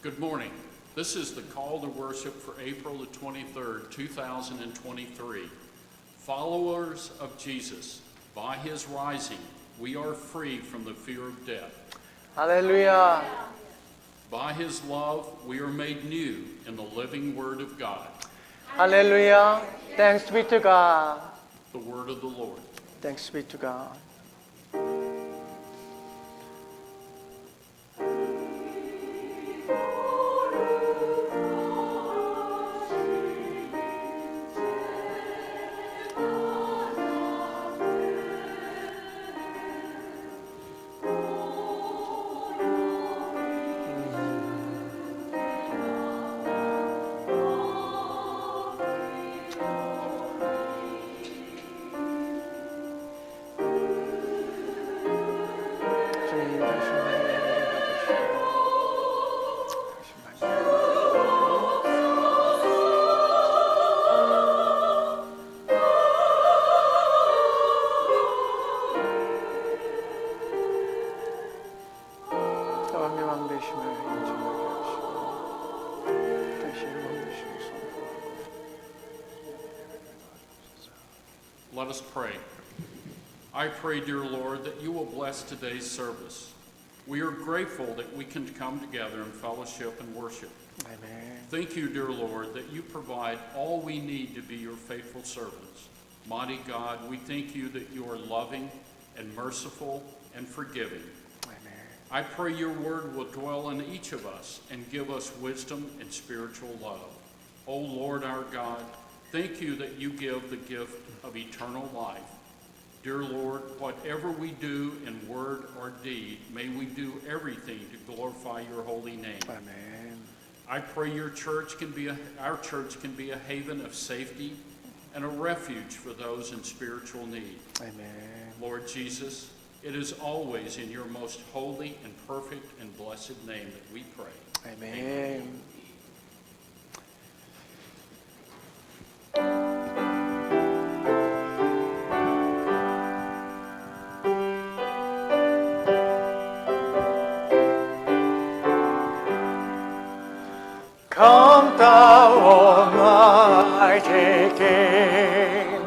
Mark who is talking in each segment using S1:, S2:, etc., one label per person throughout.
S1: Good morning. This is the call to worship for April the 23rd, 2023. Followers of Jesus, by his rising, we are free from the fear of death.
S2: Hallelujah.
S1: By his love, we are made new in the living word of God.
S2: Hallelujah. Thanks be to God.
S1: The word of the Lord.
S2: Thanks be to God. 왕의 되심을 인정하게 하시고 당신의 왕 되심을 선포하고
S1: Let us pray. I pray, dear Lord, that you will bless today's service. We are grateful that we can come together in fellowship and worship.
S2: 아멘.
S1: Thank you, dear Lord, that you provide all we need to be your faithful servants. Mighty God, we thank you that you are loving and merciful and forgiving. I pray your word will dwell in each of us and give us wisdom and spiritual love. O Lord our God, thank you that you give the gift of eternal life. Dear Lord, whatever we do in word or deed, may we do everything to glorify your holy name.
S2: 아멘.
S1: I pray our church can be a haven of safety and a refuge for those in spiritual need.
S2: 아멘.
S1: Lord Jesus, it is always in your most holy and perfect and blessed name that we pray.
S2: 아멘. Come thou almighty King,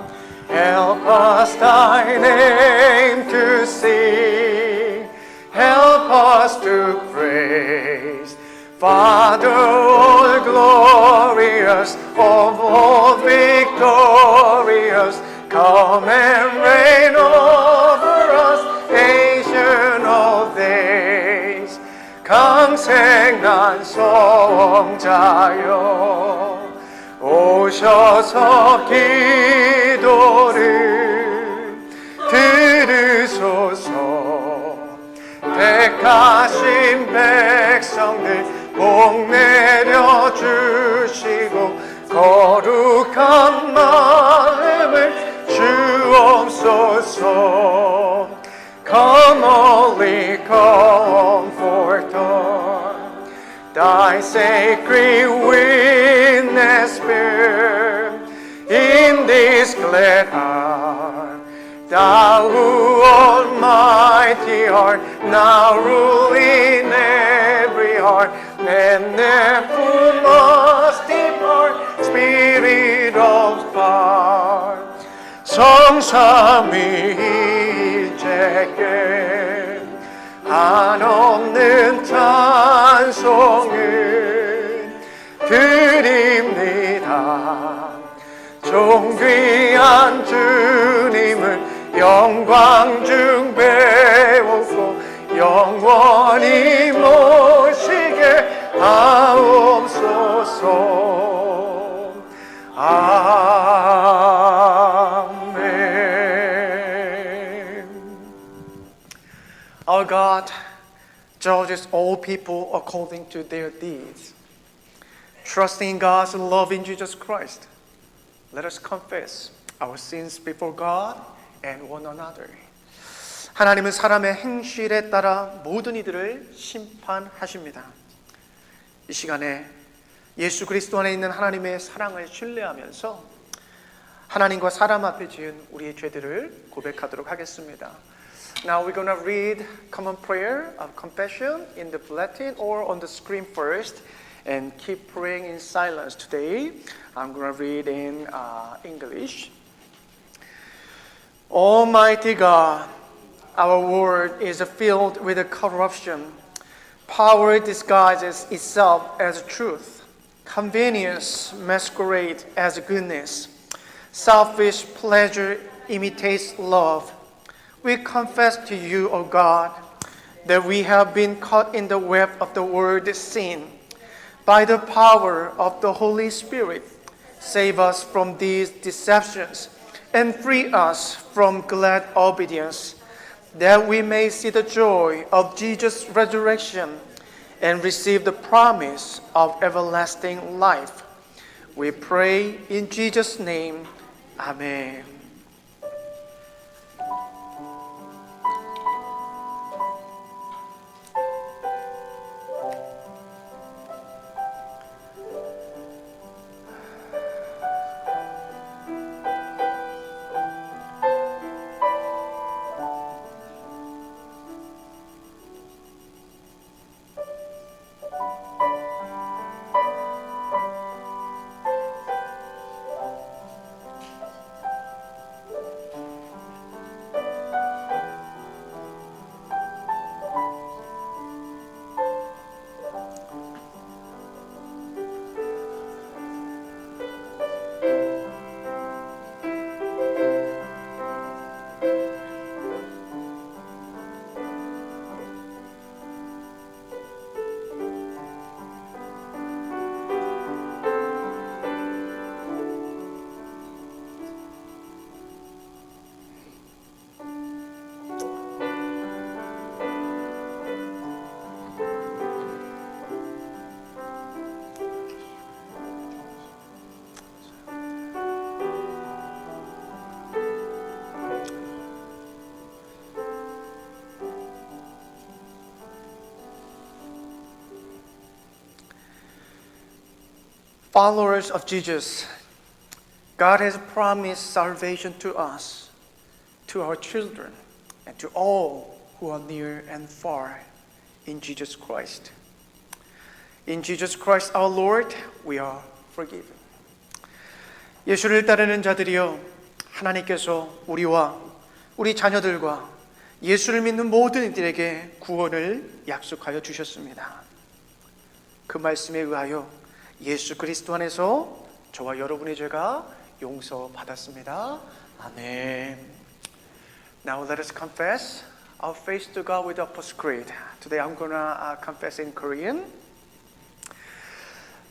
S2: help us thy name to sing, help us to praise. Father all glorious, of all victorious, come and reign over us, Ancient of days. 강생난 성자여 오셔서 기도를 들으소서. 택하신 백성들 복 내려 주시고 거룩한 마음을 주옵소서. Come Holy Comforter, thy sacred witness bear in this glad hour. Thou who almighty art, now rule in every heart, and therefore must depart, Spirit of power. 성삼위일체께 한없는 찬송을 드립니다. 존귀한 주님을 영광 중 배우고 영원히 모시게 하옵소서. Our God judges all people according to their deeds. Trusting in God's love in Jesus Christ, let us confess our sins before God and one another. 하나님은 사람의 행실에 따라 모든 이들을 심판하십니다. 이 시간에 예수 그리스도 안에 있는 하나님의 사랑을 신뢰하면서 하나님과 사람 앞에 지은 우리의 죄들을 고백하도록 하겠습니다. Now we're going to read common prayer of confession in the bulletin or on the screen first, and keep praying in silence today. I'm going to read in English. Almighty God, our world is filled with corruption. Power disguises itself as truth. Convenience masquerades as goodness. Selfish pleasure imitates love. We confess to you, O God, that we have been caught in the web of the world sin. By the power of the Holy Spirit, save us from these deceptions and free us from glad obedience, that we may see the joy of Jesus' resurrection and receive the promise of everlasting life. We pray in Jesus' name. Amen. Followers of Jesus, God has promised salvation to us, to our children, and to all who are near and far in Jesus Christ. In Jesus Christ our Lord, we are forgiven. 예수를 따르는 자들이여, 하나님께서 우리와 우리 자녀들과 예수를 믿는 모든 이들에게 구원을 약속하여 주셨습니다. 그 말씀에 의하여 예수 그리스도 안에서 저와 여러분의 죄가 용서받았습니다. 아멘. Now let us confess our faith to God with the Apostles' Creed. Today I'm gonna confess in Korean.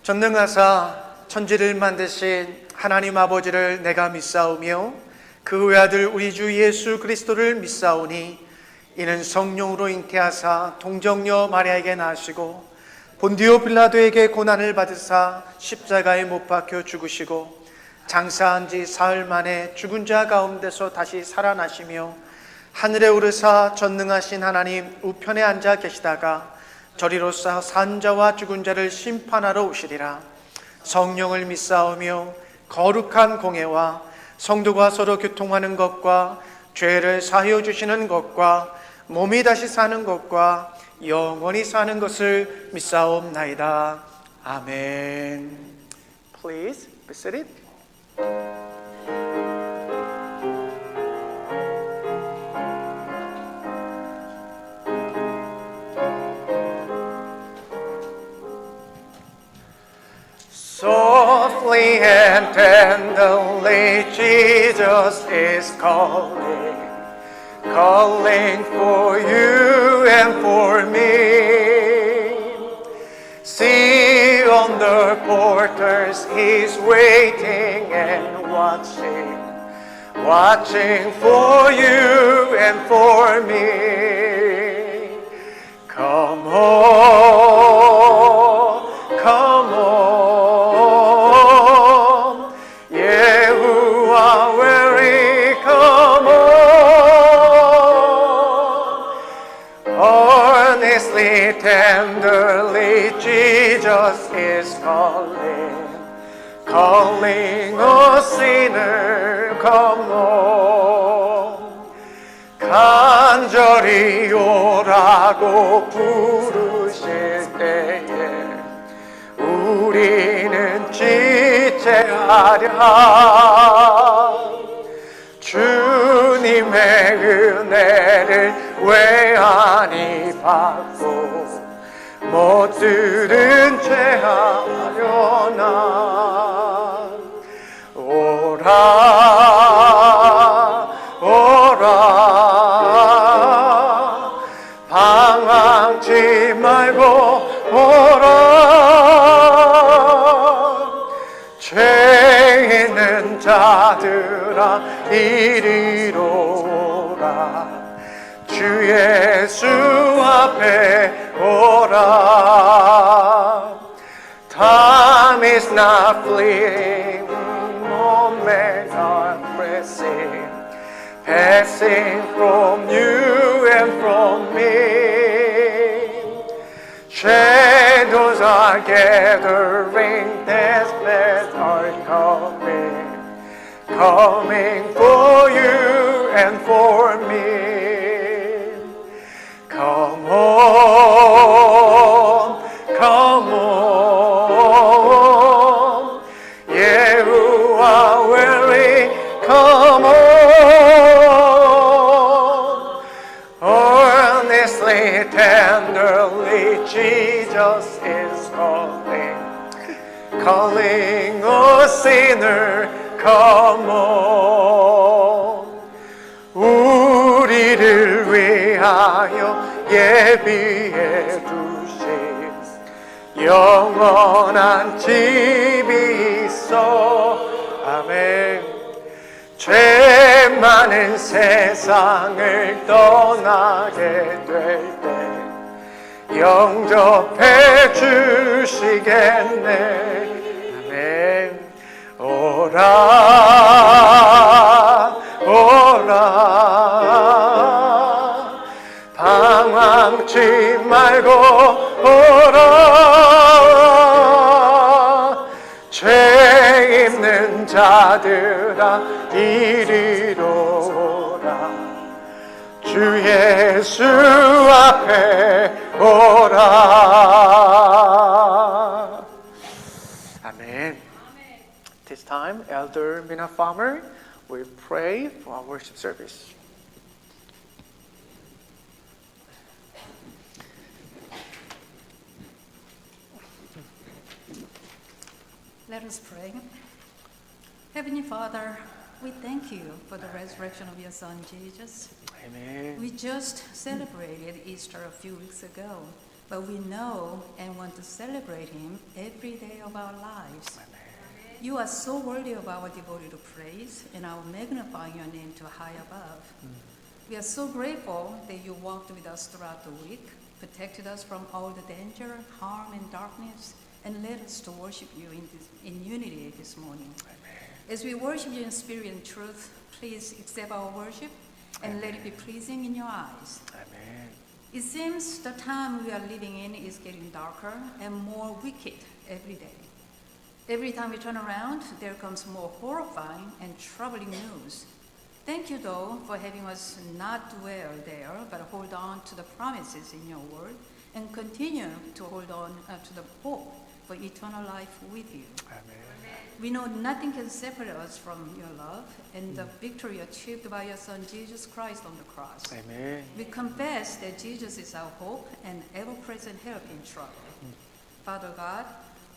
S2: 전능하사 천지를 만드신 하나님 아버지를 내가 믿사오며 그 외아들 우리 주 예수 그리스도를 믿사오니 이는 성령으로 잉태하사 동정녀 마리아에게 나시고 본디오 빌라도에게 고난을 받으사 십자가에 못 박혀 죽으시고 장사한 지 사흘 만에 죽은 자 가운데서 다시 살아나시며 하늘에 오르사 전능하신 하나님 우편에 앉아 계시다가 저리로서 산 자와 죽은 자를 심판하러 오시리라. 성령을 믿사오며 거룩한 공예와 성도가 서로 교통하는 것과 죄를 사하여 주시는 것과 몸이 다시 사는 것과 영원히 사는 것을 믿사옵나이다. 아멘. Please be seated. Softly and tenderly Jesus is calling for you and for me. See on the portals, He's waiting and watching for you and for me. Come on, come on, Yehovah, weary, come on. Honestly, tenderly, Jesus is calling a sinner, come on. 간절히 오라고 부르실 때에 우리는 지체하랴. 주님의 은혜를 외안히 받고 못 들은 채 하려나. 오라 오라 방황치 말고 오라. 죄 있는 자들아 이리로 오라. 주 예수 앞에 오라. Time is not fleeting, moments are pressing, passing from you and from me. Shadows are gathering, deathbeds are coming for you and for me. Come on, come on, Yehovah weary, come on. Earnestly, tenderly, Jesus is calling a sinner, come on. 우리를 위하여 예비해 두신 영원한 집이 있어. 아멘. 죄 많은 세상을 떠나게 될 때 영접해 주시겠네. 아멘. 오라 오라 방황치 말고 오라. 죄 있는 자들아 이리로 오라. 주 예수 앞에 오라. 아멘. This time, Elder Mina Farmer will pray for our worship service.
S3: Let us pray. Heavenly Father, we thank you for the resurrection of your Son, Jesus.
S2: Amen.
S3: We just celebrated Easter a few weeks ago, but we know and want to celebrate him every day of our lives. You are so worthy of our devoted praise and our magnifying your name to high above. We are so grateful that you walked with us throughout the week, protected us from all the danger, harm, and darkness, and led us to worship you in unity this morning. As we worship you in spirit and truth, please accept our worship and let it be pleasing in your eyes.
S2: Amen.
S3: It seems the time we are living in is getting darker and more wicked every day. Every time we turn around, there comes more horrifying and troubling news. Thank you, though, for having us not dwell there, but hold on to the promises in your word and continue to hold on to the hope for eternal life with you.
S2: Amen.
S3: We know nothing can separate us from your love and the victory achieved by your Son, Jesus Christ, on the cross.
S2: Amen.
S3: We confess that Jesus is our hope and ever-present help in trouble. Father God,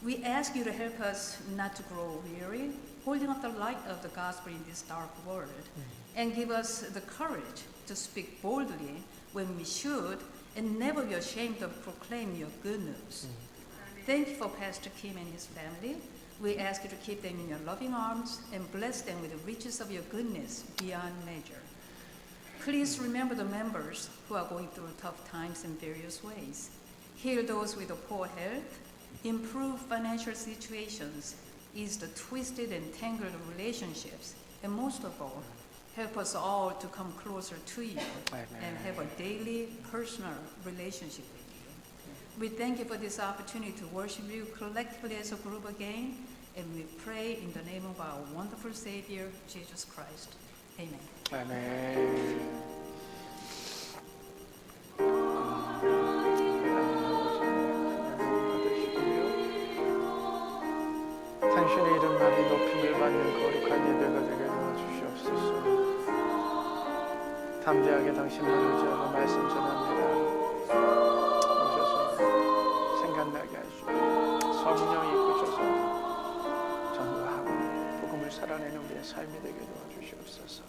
S3: we ask you to help us not to grow weary, holding up the light of the gospel in this dark world, and give us the courage to speak boldly when we should, and never be ashamed to proclaim your good news. Thank you for Pastor Kim and his family. We ask you to keep them in your loving arms and bless them with the riches of your goodness beyond measure. Please remember the members who are going through tough times in various ways. Heal those with poor health, improve financial situations, ease the twisted and tangled relationships, and most of all, help us all to come closer to you and have a daily personal relationship with you. We thank you for this opportunity to worship you collectively as a group again, and we pray in the name of our wonderful Savior, Jesus Christ. Amen.
S2: Amen. 당신의 이름만이 높임을 받는 거룩한 예배가 되게 도와주시옵소서. 담대하게 당신만 의지하고 말씀 전합니다. 오셔서 생각나게 하시고 성령이 이끄셔서 전도하고 복음을 살아내는 우리의 삶이 되게 도와주시옵소서.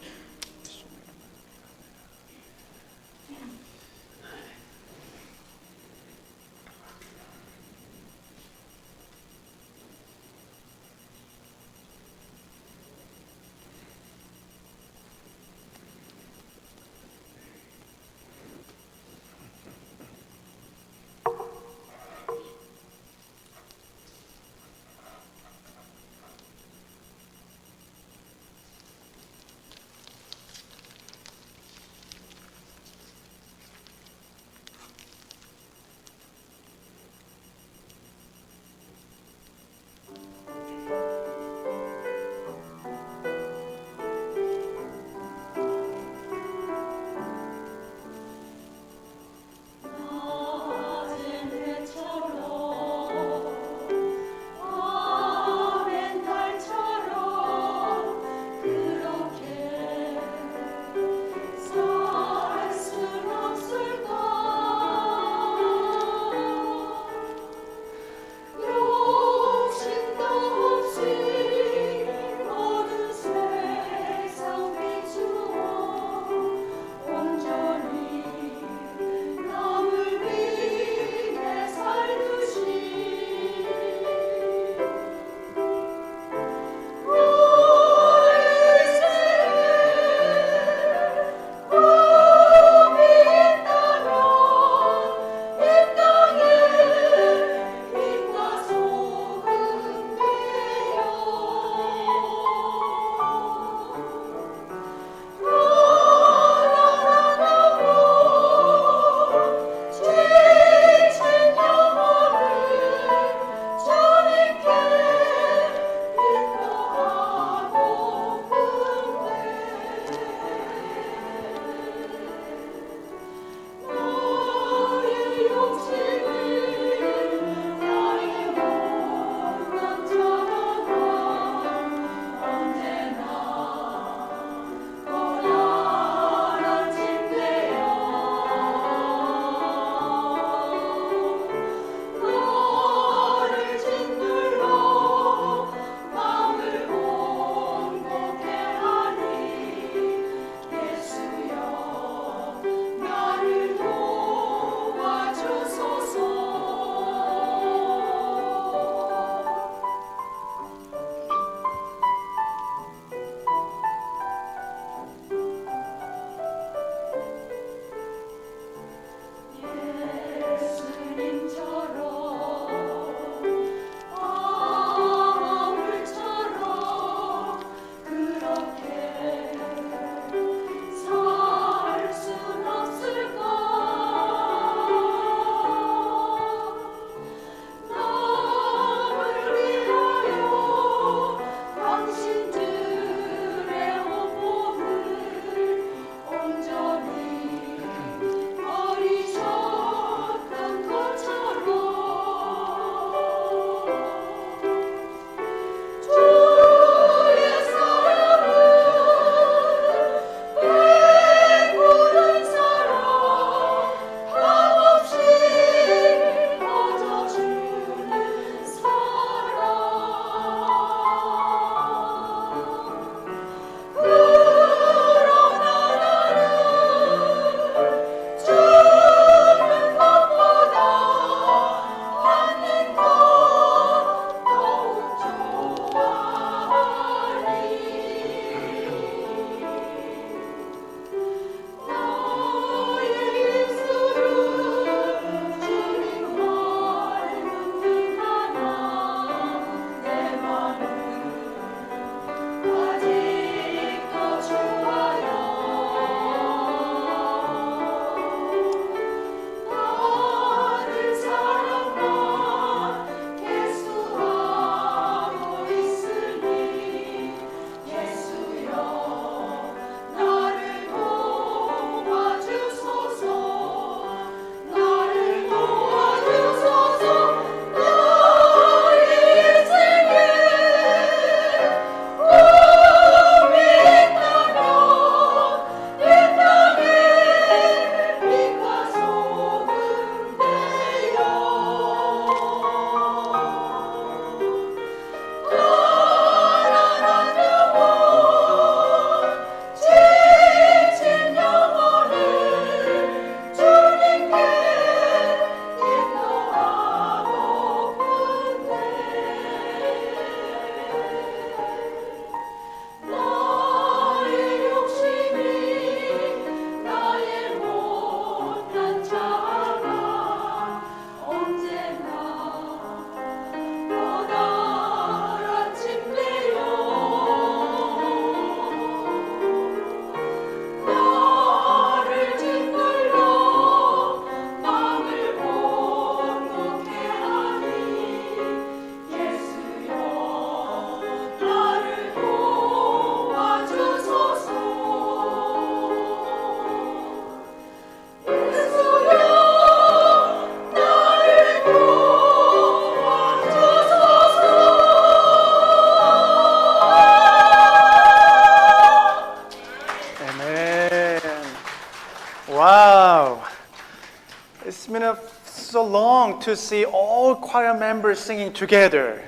S2: It's been so long to see all choir members singing together.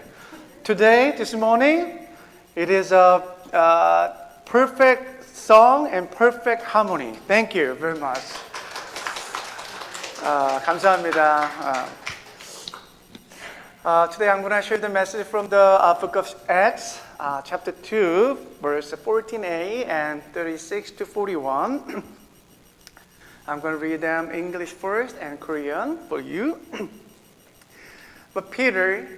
S2: Today, this morning, it is a perfect song and perfect harmony. Thank you very much. 감사합니다. Today I'm going to share the message from the book of Acts, chapter 2, verse 14a and 36 to 41. I'm going to read them English first and Korean for you. But Peter,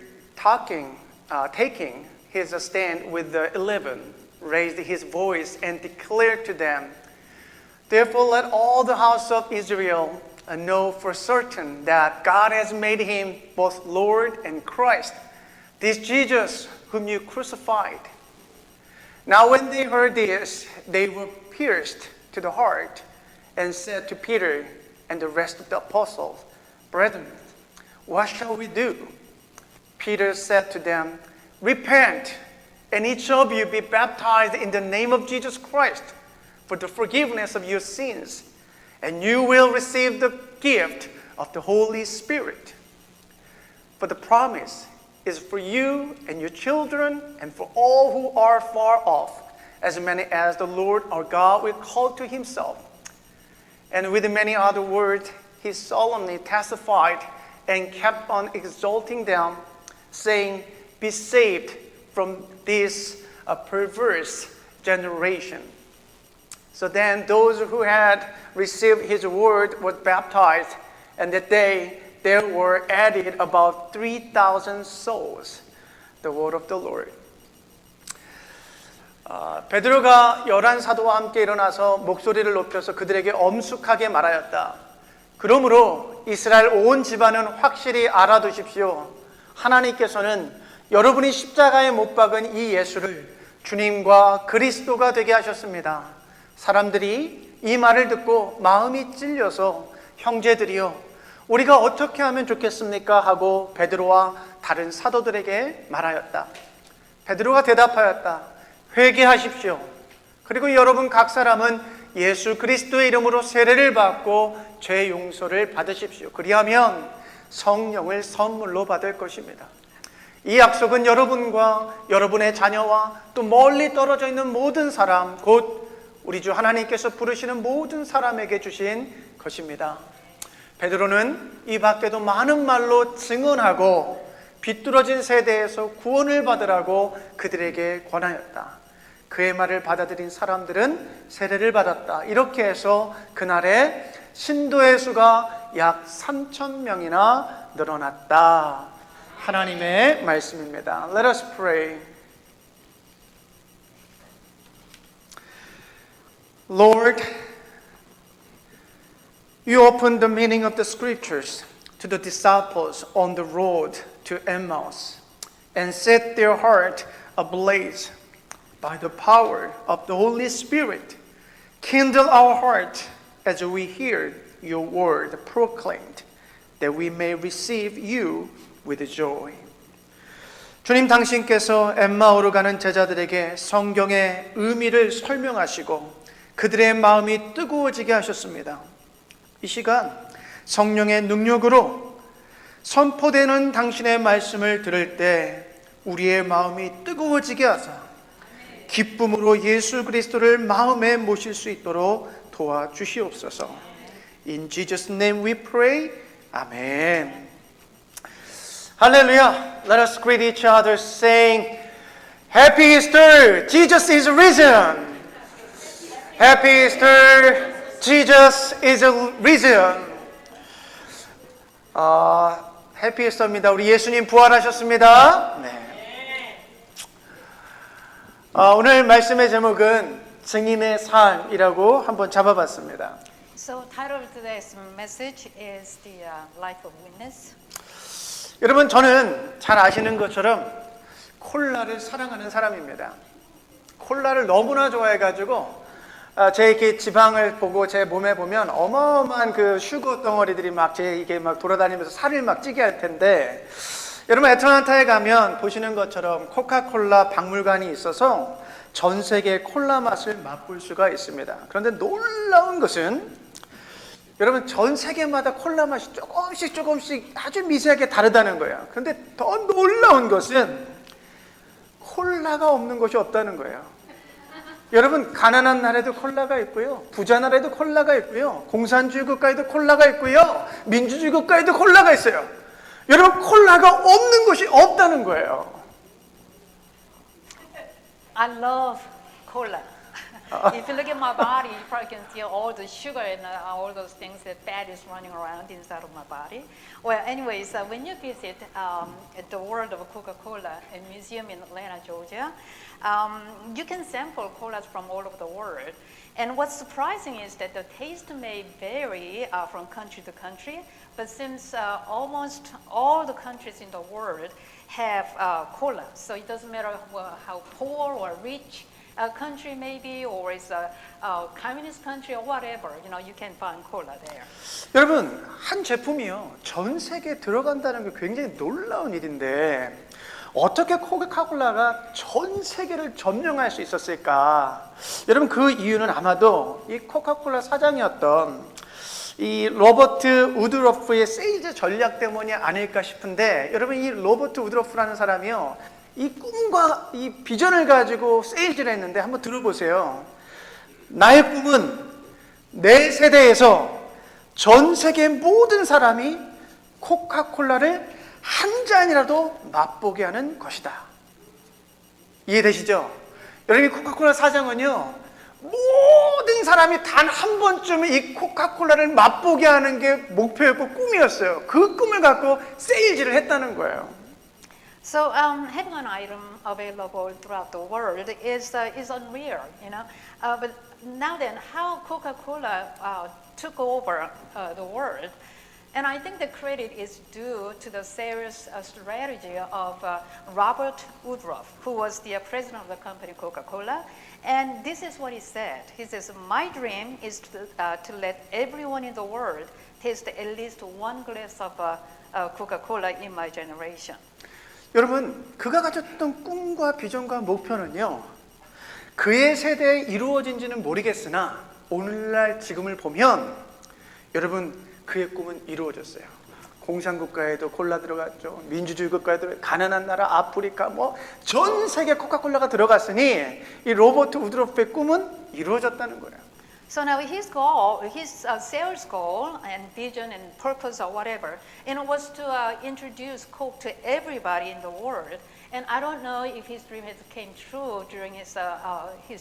S2: taking his stand with the 11, raised his voice and declared to them, "Therefore let all the house of Israel know for certain that God has made him both Lord and Christ, this Jesus whom you crucified." Now when they heard this, they were pierced to the heart and said to Peter and the rest of the apostles, "Brethren, what shall we do?" Peter said to them, "Repent, and each of you be baptized in the name of Jesus Christ for the forgiveness of your sins, and you will receive the gift of the Holy Spirit. For the promise is for you and your children and for all who are far off, as many as the Lord our God will call to himself." And with many other words, he solemnly testified and kept on exalting them, saying, "Be saved from this perverse generation." So then those who had received his word were baptized, and that day there were added about 3,000 souls. The word of the Lord. 베드로가 11 사도와 함께 일어나서 목소리를 높여서 그들에게 엄숙하게 말하였다. "그러므로 이스라엘 온 집안은 확실히 알아두십시오. 하나님께서는 여러분이 십자가에 못 박은 이 예수를 주님과 그리스도가 되게 하셨습니다." 사람들이 이 말을 듣고 마음이 찔려서 "형제들이여, 우리가 어떻게 하면 좋겠습니까?" 하고 베드로와 다른 사도들에게 말하였다. 베드로가 대답하였다. "회개하십시오. 그리고 여러분 각 사람은 예수 그리스도의 이름으로 세례를 받고 죄 용서를 받으십시오. 그리하면 성령을 선물로 받을 것입니다. 이 약속은 여러분과 여러분의 자녀와 또 멀리 떨어져 있는 모든 사람, 곧 우리 주 하나님께서 부르시는 모든 사람에게 주신 것입니다." 베드로는 이 밖에도 많은 말로 증언하고 비뚤어진 세대에서 구원을 받으라고 그들에게 권하였다. 그의 말을 받아들인 사람들은 세례를 받았다. 이렇게 해서 그날에 신도의 수가 약 3,000명이나 늘어났다. 하나님의 말씀입니다. Let us pray. Lord, you opened the meaning of the scriptures to the disciples on the road to Emmaus and set their heart ablaze by the power of the Holy Spirit. Kindle our heart as we hear your word proclaimed, that we may receive you with joy. 주님, 당신께서 엠마오로 가는 제자들에게 성경의 의미를 설명하시고 그들의 마음이 뜨거워지게 하셨습니다. 이 시간 성령의 능력으로 선포되는 당신의 말씀을 들을 때 우리의 마음이 뜨거워지게 하사 기쁨으로 예수 그리스도를 마음에 모실 수 있도록 도와주시옵소서. In Jesus' name we pray. Amen. Hallelujah. Let us greet each other saying, Happy Easter, Jesus is risen. Happy Easter, Jesus is risen. 해피 이스터입니다. 우리 예수님 부활하셨습니다. 네. 오늘 말씀의 제목은 증인의 삶이라고 한번 잡아봤습니다.
S4: So title of today's message is the life of witness.
S2: 여러분, 저는 잘 아시는 것처럼 콜라를 사랑하는 사람입니다. 콜라를 너무나 좋아해가지고 제 이렇게 지방을 보고 제 몸에 보면 어마어마한 그 슈거 덩어리들이 막 제 이게 막 돌아다니면서 살을 막 찌게 할 텐데, 여러분 애틀랜타에 가면 보시는 것처럼 코카콜라 박물관이 있어서 전 세계 콜라 맛을 맛볼 수가 있습니다. 그런데 놀라운 것은 여러분 전 세계마다 콜라 맛이 조금씩 아주 미세하게 다르다는 거예요. 그런데 더 놀라운 것은 콜라가 없는 곳이 없다는 거예요. 여러분 가난한 나라에도 콜라가 있고요, 부자 나라에도 콜라가 있고요, 공산주의 국가에도 콜라가 있고요, 민주주의 국가에도 콜라가 있어요. 여러분 콜라가 없는 곳이 없다는 거예요.
S4: I love cola. If you look at my body, you probably can see all the sugar and all those things that bad is running around inside of my body. Well, anyways, when you visit the World of Coca-Cola, a museum in Atlanta, Georgia, you can sample colas from all over the world. And what's surprising is that the taste may vary from country to country, but since almost all the countries in the world have cola, so it doesn't matter how poor or rich a country maybe, or it's a communist country or whatever, you can find cola there.
S2: 여러분 한 제품이요 전 세계에 들어간다는 게 굉장히 놀라운 일인데 어떻게 코카콜라가 전 세계를 점령할 수 있었을까? 여러분 그 이유는 아마도 이 코카콜라 사장이었던 이 로버트 우드러프의 세일즈 전략 때문이 아닐까 싶은데, 여러분 이 로버트 우드러프라는 사람이요 이 꿈과 이 비전을 가지고 세일즈를 했는데 한번 들어보세요. 나의 꿈은 내 세대에서 전 세계 모든 사람이 코카콜라를 한 잔이라도 맛보게 하는 것이다. 이해되시죠? 여러분 코카콜라 사장은요 모든 사람이 단 한 번쯤은 이 코카콜라를 맛보게 하는 게 목표였고 꿈이었어요. 그 꿈을 갖고 세일즈를 했다는 거예요.
S4: So having an item available throughout the world is unreal, But now then, how Coca-Cola took over the world, and I think the credit is due to the sales strategy of Robert Woodruff, who was the president of the company Coca-Cola. And this is what he said. He says, "My dream is to let everyone in the world taste at least one glass of Coca-Cola in my generation."
S2: 여러분 그가 가졌던 꿈과 비전과 목표는요 그의 세대에 이루어진지는 모르겠으나 오늘날 지금을 보면 여러분 그의 꿈은 이루어졌어요. 공산국가에도 콜라 들어갔죠. 민주주의 국가에도 가난한 나라 아프리카 전 세계 코카콜라가 들어갔으니 이 로버트 우드러프의 꿈은 이루어졌다는 거예요.
S4: So now his goal, his sales goal and vision and purpose or whatever, was to introduce Coke to everybody in the world. And I don't know if his dream has came true during his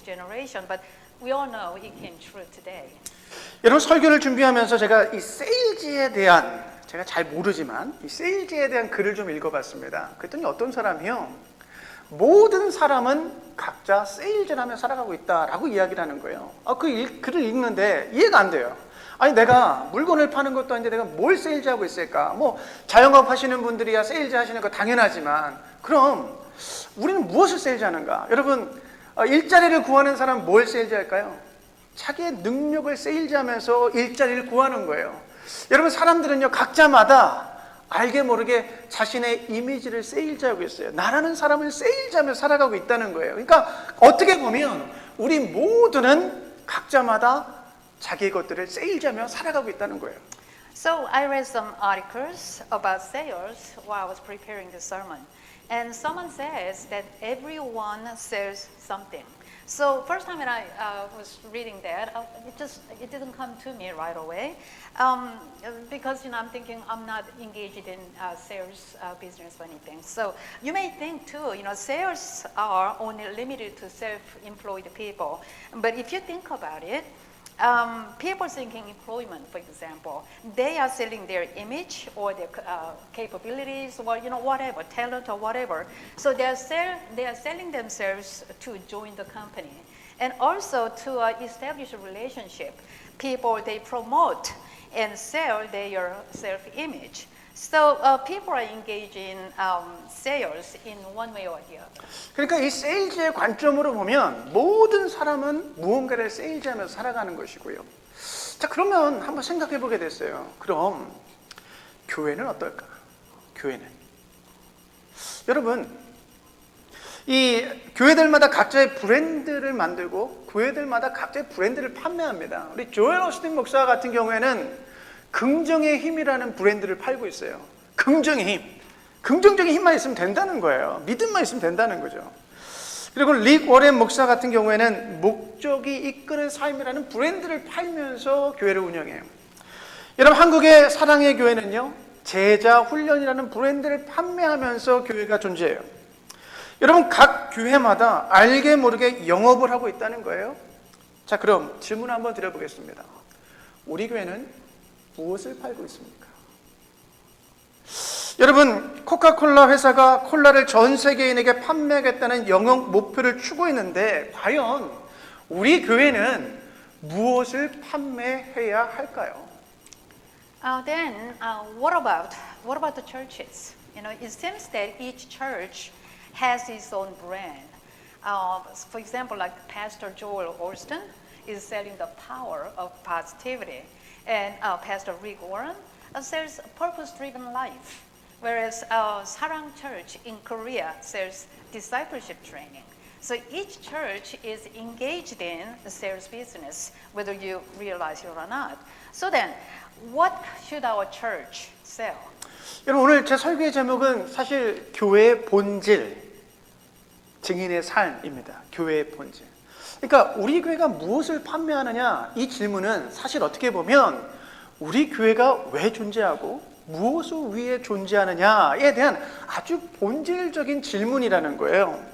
S4: generation, but we all know it came true today.
S2: 여러분 설교를 준비하면서 제가 이 세일즈에 대한 제가 잘 모르지만 이 세일즈에 대한 글을 좀 읽어봤습니다. 그랬더니 어떤 사람이요 모든 사람은 각자 세일즈를 하며 살아가고 있다라고 이야기를 하는 거예요. 그 글을 읽는데 이해가 안 돼요. 아니 내가 물건을 파는 것도 아닌데 내가 뭘 세일즈하고 있을까? 자영업 하시는 분들이야 세일즈 하시는 거 당연하지만 그럼 우리는 무엇을 세일즈하는가? 여러분 일자리를 구하는 사람 뭘 세일즈할까요? 자기의 능력을 세일즈하면서 일자리를 구하는 거예요. 여러분 사람들은요 각자마다 알게 모르게 자신의 이미지를 세일즈하고 있어요. 나라는 사람을 세일즈하며 살아가고 있다는 거예요. 그러니까 어떻게 보면 우리 모두는 각자마다 자기의 것들을 세일즈하며 살아가고 있다는 거예요.
S4: So I read some articles about sales while I was preparing the sermon. And someone says that everyone sells something. So first time when I was reading that, it didn't come to me right away, because I'm thinking I'm not engaged in sales business or anything. So you may think too, sales are only limited to self-employed people. But if you think about it, people seeking employment, for example, they are selling their image or their capabilities or whatever, talent or whatever. So they are selling themselves to join the company, and also to establish a relationship. People they promote and sell their self-image. So people are engaged in sales in one way or the other.
S2: 그러니까 이 세일즈의 관점으로 보면 모든 사람은 무언가를 세일즈하면서 살아가는 것이고요. 자 그러면 한번 생각해 보게 됐어요. 그럼 교회는 어떨까? 교회는 여러분 이 교회들마다 각자의 브랜드를 만들고 교회들마다 각자의 브랜드를 판매합니다. 우리 조엘 오스틴 목사 같은 경우에는 긍정의 힘이라는 브랜드를 팔고 있어요. 긍정의 힘. 긍정적인 힘만 있으면 된다는 거예요. 믿음만 있으면 된다는 거죠. 그리고 릭 워렌 목사 같은 경우에는 목적이 이끄는 삶이라는 브랜드를 팔면서 교회를 운영해요. 여러분, 한국의 사랑의 교회는요, 제자 훈련이라는 브랜드를 판매하면서 교회가 존재해요. 여러분, 각 교회마다 알게 모르게 영업을 하고 있다는 거예요. 자, 그럼 질문 한번 드려보겠습니다. 우리 교회는 무엇을 팔고 있습니까? 여러분, 코카콜라 회사가 콜라를 전 세계인에게 판매하겠다는 영역 목표를 추구했는데 과연 우리 교회는 무엇을 판매해야 할까요?
S4: What about the churches? It seems that each church has its own brand. For example, like Pastor Joel Osteen is selling the power of positivity, and Pastor Rick Warren sells purpose-driven life, whereas Sarang Church in Korea sells discipleship training. So each church is engaged in the sales business, whether you realize it or not. So then, what should our church sell?
S2: 여러분, 오늘 제 설교의 제목은 사실 교회의 본질, 증인의 삶입니다. 교회의 본질. 그러니까 우리 교회가 무엇을 판매하느냐, 이 질문은 사실 어떻게 보면 우리 교회가 왜 존재하고 무엇을 위해 존재하느냐에 대한 아주 본질적인 질문이라는 거예요.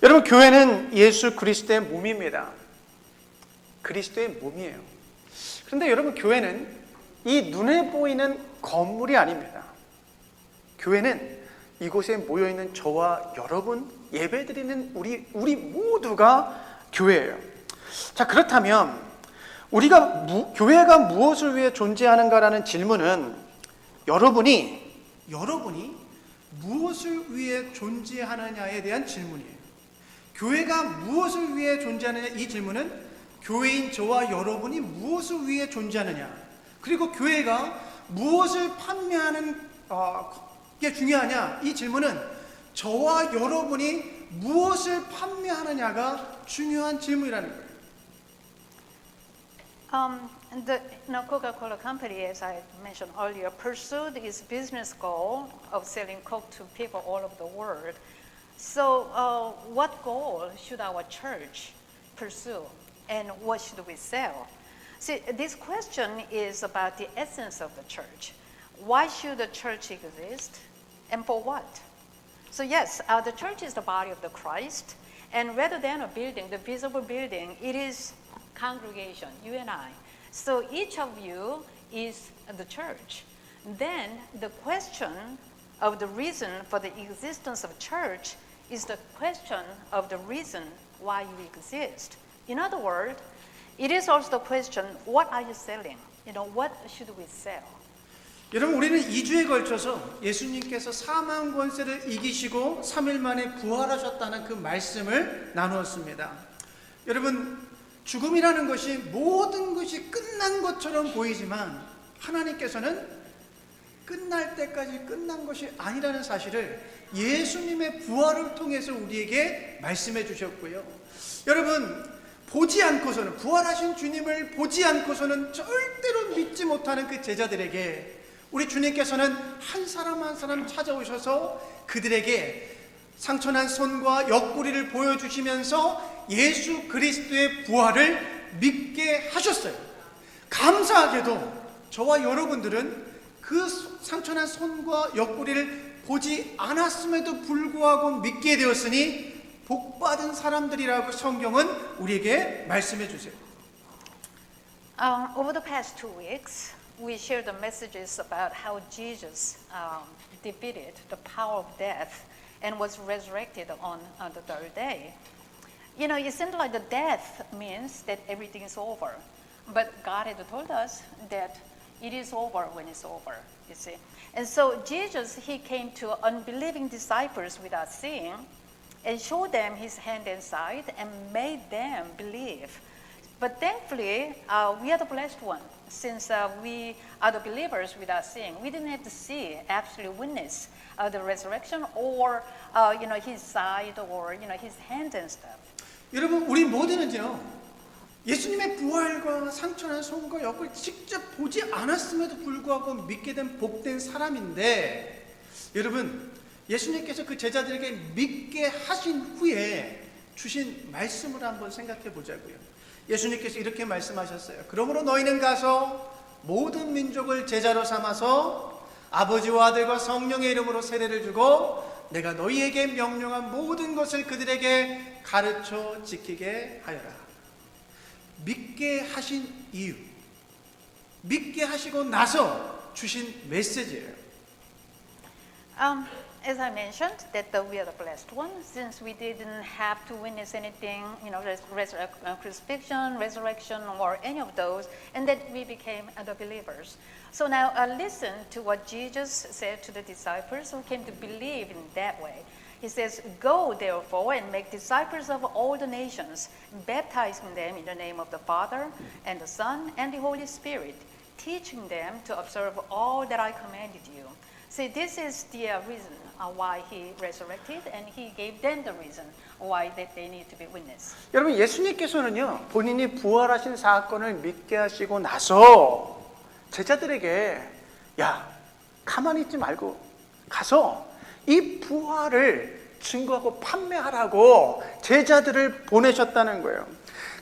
S2: 여러분, 교회는 예수 그리스도의 몸입니다. 그리스도의 몸이에요. 그런데 여러분, 교회는 이 눈에 보이는 건물이 아닙니다. 교회는 이곳에 모여있는 저와 여러분, 예배드리는 우리 모두가 교회예요. 자, 그렇다면 우리가 교회가 무엇을 위해 존재하는가라는 질문은 여러분이 무엇을 위해 존재하느냐에 대한 질문이에요. 교회가 무엇을 위해 존재하느냐, 이 질문은 교회인 저와 여러분이 무엇을 위해 존재하느냐, 그리고 교회가 무엇을 판매하는 게 중요하냐, 이 질문은 저와 여러분이 무엇을 판매하느냐가 중요한 질문이라는 거예요.
S4: The Coca-Cola company, as I mentioned earlier, pursued its business goal of selling Coke to people all over the world. So, what goal should our church pursue, and what should we sell? See, this question is about the essence of the church. Why should the church exist, and for what? So yes, the church is the body of the Christ, and rather than a building, the visible building, it is congregation, you and I. So each of you is the church. Then the question of the reason for the existence of church is the question of the reason why you exist. In other words, it is also the question, what are you selling? What should we sell?
S2: 여러분, 우리는 2주에 걸쳐서 예수님께서 사망 권세를 이기시고 3일 만에 부활하셨다는 그 말씀을 나누었습니다. 여러분, 죽음이라는 것이 모든 것이 끝난 것처럼 보이지만 하나님께서는 끝날 때까지 끝난 것이 아니라는 사실을 예수님의 부활을 통해서 우리에게 말씀해 주셨고요. 여러분, 보지 않고서는, 부활하신 주님을 보지 않고서는 절대로 믿지 못하는 그 제자들에게 우리 주님께서는 한 사람 한 사람 찾아오셔서 그들에게 상처난 손과 옆구리를 보여주시면서 예수 그리스도의 부활을 믿게 하셨어요. 감사하게도 저와 여러분들은 그 상처난 손과 옆구리를 보지 않았음에도 불구하고 믿게 되었으니 복받은 사람들이라고 성경은 우리에게 말씀해 주세요.
S4: Over the past 2 weeks, we shared the messages about how Jesus defeated the power of death and was resurrected on the third day. It seemed like the death means that everything is over. But God had told us that it is over when it's over, you see. And so Jesus, he came to unbelieving disciples without seeing and showed them his hand and side and made them believe. But thankfully, we are the blessed one. Since we are the believers without seeing, we didn't have to see, actually witness the resurrection or his side or his hands and stuff.
S5: 여러분, 우리 모두는요, 예수님의 부활과 상처나 손과 옆을 직접 보지 않았음에도 불구하고 믿게 된 복된 사람인데, 여러분, 예수님께서 그 제자들에게 믿게 하신 후에 주신 말씀을 한번 생각해 보자고요. 예수님께서 이렇게 말씀하셨어요. 그러므로 너희는 가서 모든 민족을 제자로 삼아서 아버지와 아들과 성령의 이름으로 세례를 주고 내가 너희에게 명령한 모든 것을 그들에게 가르쳐 지키게 하여라. 믿게 하신 이유, 믿게 하시고 나서 주신 메시지예요.
S4: As I mentioned, that we are the blessed ones, since we didn't have to witness anything, crucifixion, resurrection, or any of those, and that we became the believers. So now listen to what Jesus said to the disciples who came to believe in that way. He says, "Go therefore and make disciples of all the nations, baptizing them in the name of the Father and the Son and the Holy Spirit, teaching them to observe all that I commanded you." See, this is the reason why he resurrected, and he gave them the reason why that they need to be witness.
S2: 여러분, 예수님께서는요, 본인이 부활하신 사건을 믿게 하시고 나서 제자들에게 야, 가만히 있지 말고 가서 이 부활을 증거하고 판매하라고 제자들을 보내셨다는 거예요.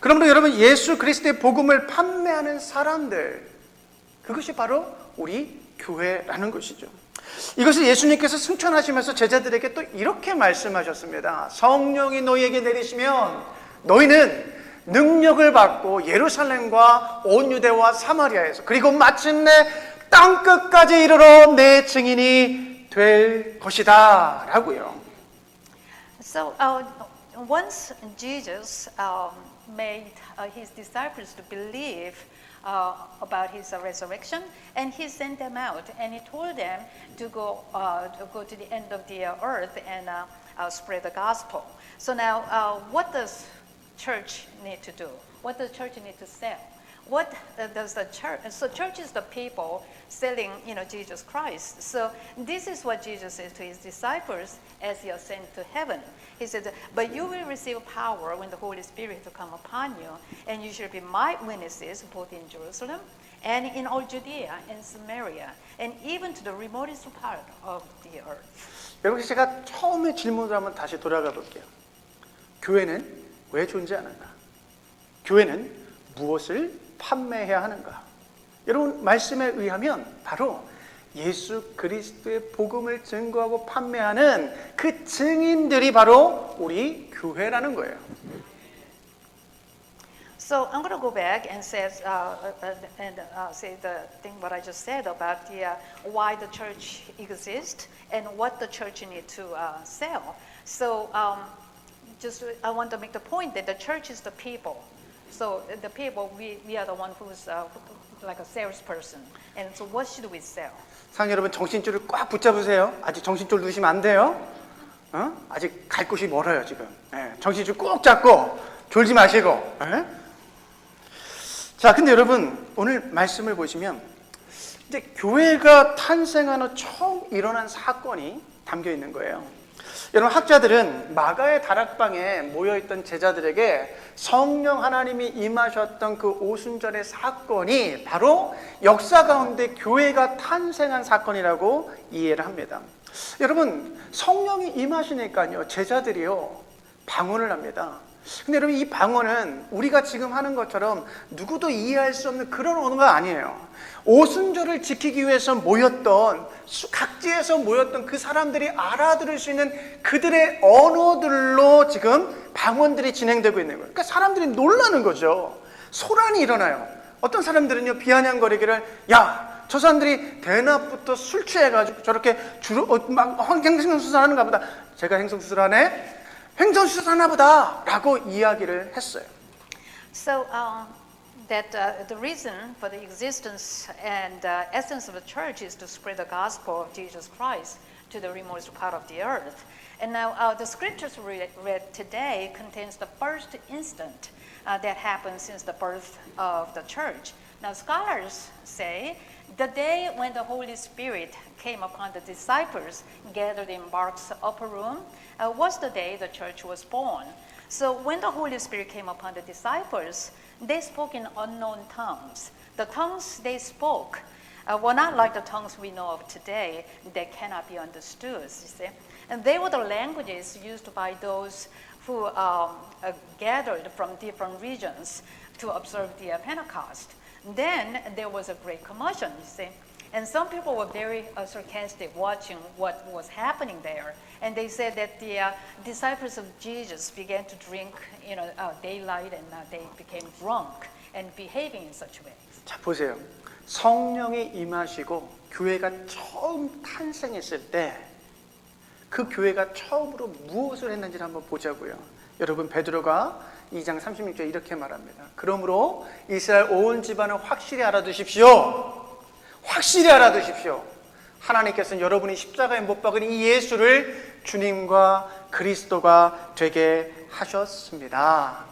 S2: 그러므로 여러분, 예수 그리스도의 복음을 판매하는 사람들, 그것이 바로 우리 교회라는 것이죠. 이것을 예수님께서 승천하시면서 제자들에게 또 이렇게 말씀하셨습니다. 성령이 너희에게 내리시면 너희는 능력을 받고 예루살렘과 온 유대와 사마리아에서 그리고 마침내 땅끝까지 이르러 내 증인이 될 것이다 라고요.
S4: So once Jesus made his disciples to believe about his resurrection, and he sent them out, and he told them to go to the end of the earth and spread the gospel. So now, what does church need to do? What does church need to sell? What does the church? So church is the people selling, Jesus Christ. So this is what Jesus said to his disciples as he ascended to heaven. He said, "But you will receive power when the Holy Spirit will come upon you, and you shall be my witnesses both in Jerusalem and in all Judea and Samaria, and even to the remotest part of the earth."
S2: 여러분, 제가 처음에 질문을 한번 다시 돌아가 볼게요. 교회는 왜 존재하는가? 교회는 무엇을 판매해야 하는가? 여러분, 말씀에 의하면 바로 예수 그리스도의 복음을 증거하고 판매하는 그 증인들이 바로 우리 교회라는 거예요.
S4: So I'm going to go back and say the thing what I just said about why the church exists and what the church need to sell. So I want to make the point that the church is the people. So the people, we are the one who's like a salesperson. And so what should we sell?
S2: 사랑 여러분, 정신줄을 꽉 붙잡으세요. 아직 정신줄 놓으시면 안 돼요. 아직 갈 곳이 멀어요 지금. 정신줄 꼭 잡고 졸지 마시고. 자, 근데 여러분, 오늘 말씀을 보시면 이제 교회가 탄생한 후 처음 일어난 사건이 담겨 있는 거예요. 여러분, 학자들은 마가의 다락방에 모여있던 제자들에게 성령 하나님이 임하셨던 그 오순절의 사건이 바로 역사 가운데 교회가 탄생한 사건이라고 이해를 합니다. 여러분, 성령이 임하시니까요, 제자들이요, 방언을 합니다. 근데 여러분, 이 방언은 우리가 지금 하는 것처럼 누구도 이해할 수 없는 그런 언어가 아니에요. 오순절을 지키기 위해서 모였던, 각지에서 모였던 그 사람들이 알아들을 수 있는 그들의 언어들로 지금 방언들이 진행되고 있는 거예요. 그러니까 사람들이 놀라는 거죠. 소란이 일어나요. 어떤 사람들은요, 비아냥거리기를, 야, 저 사람들이 대낮부터 술 취해가지고 저렇게 막 행성수술하는가 보다. 제가 행성수술하네? 행성수술하나 보다 라고 이야기를 했어요.
S4: So that the reason for the existence and essence of the church is to spread the gospel of Jesus Christ to the remote part of the earth. And now the scriptures we read today contains the first instant that happened since the birth of the church. Now scholars say the day when the Holy Spirit came upon the disciples gathered in Mark's upper room was the day the church was born. So when the Holy Spirit came upon the disciples, they spoke in unknown tongues. The tongues they spoke were not like the tongues we know of today that cannot be understood, you see. And they were the languages used by those who gathered from different regions to observe the Pentecost. Then there was a great commotion, you see. And some people were very sarcastic watching what was happening there. And they said that the disciples of Jesus began to drink, daylight, and they became drunk and behaving in such ways.
S2: 자, 보세요. 성령이 임하시고 교회가 처음 탄생했을 때 그 교회가 처음으로 무엇을 했는지를 한번 보자고요. 여러분, 베드로가 2장 36절에 이렇게 말합니다. 그러므로 이스라엘 온 집안을 확실히 알아두십시오. 확실히 알아두십시오. 하나님께서는 여러분이 십자가에 못 박은 이 예수를 주님과 그리스도가 되게 하셨습니다.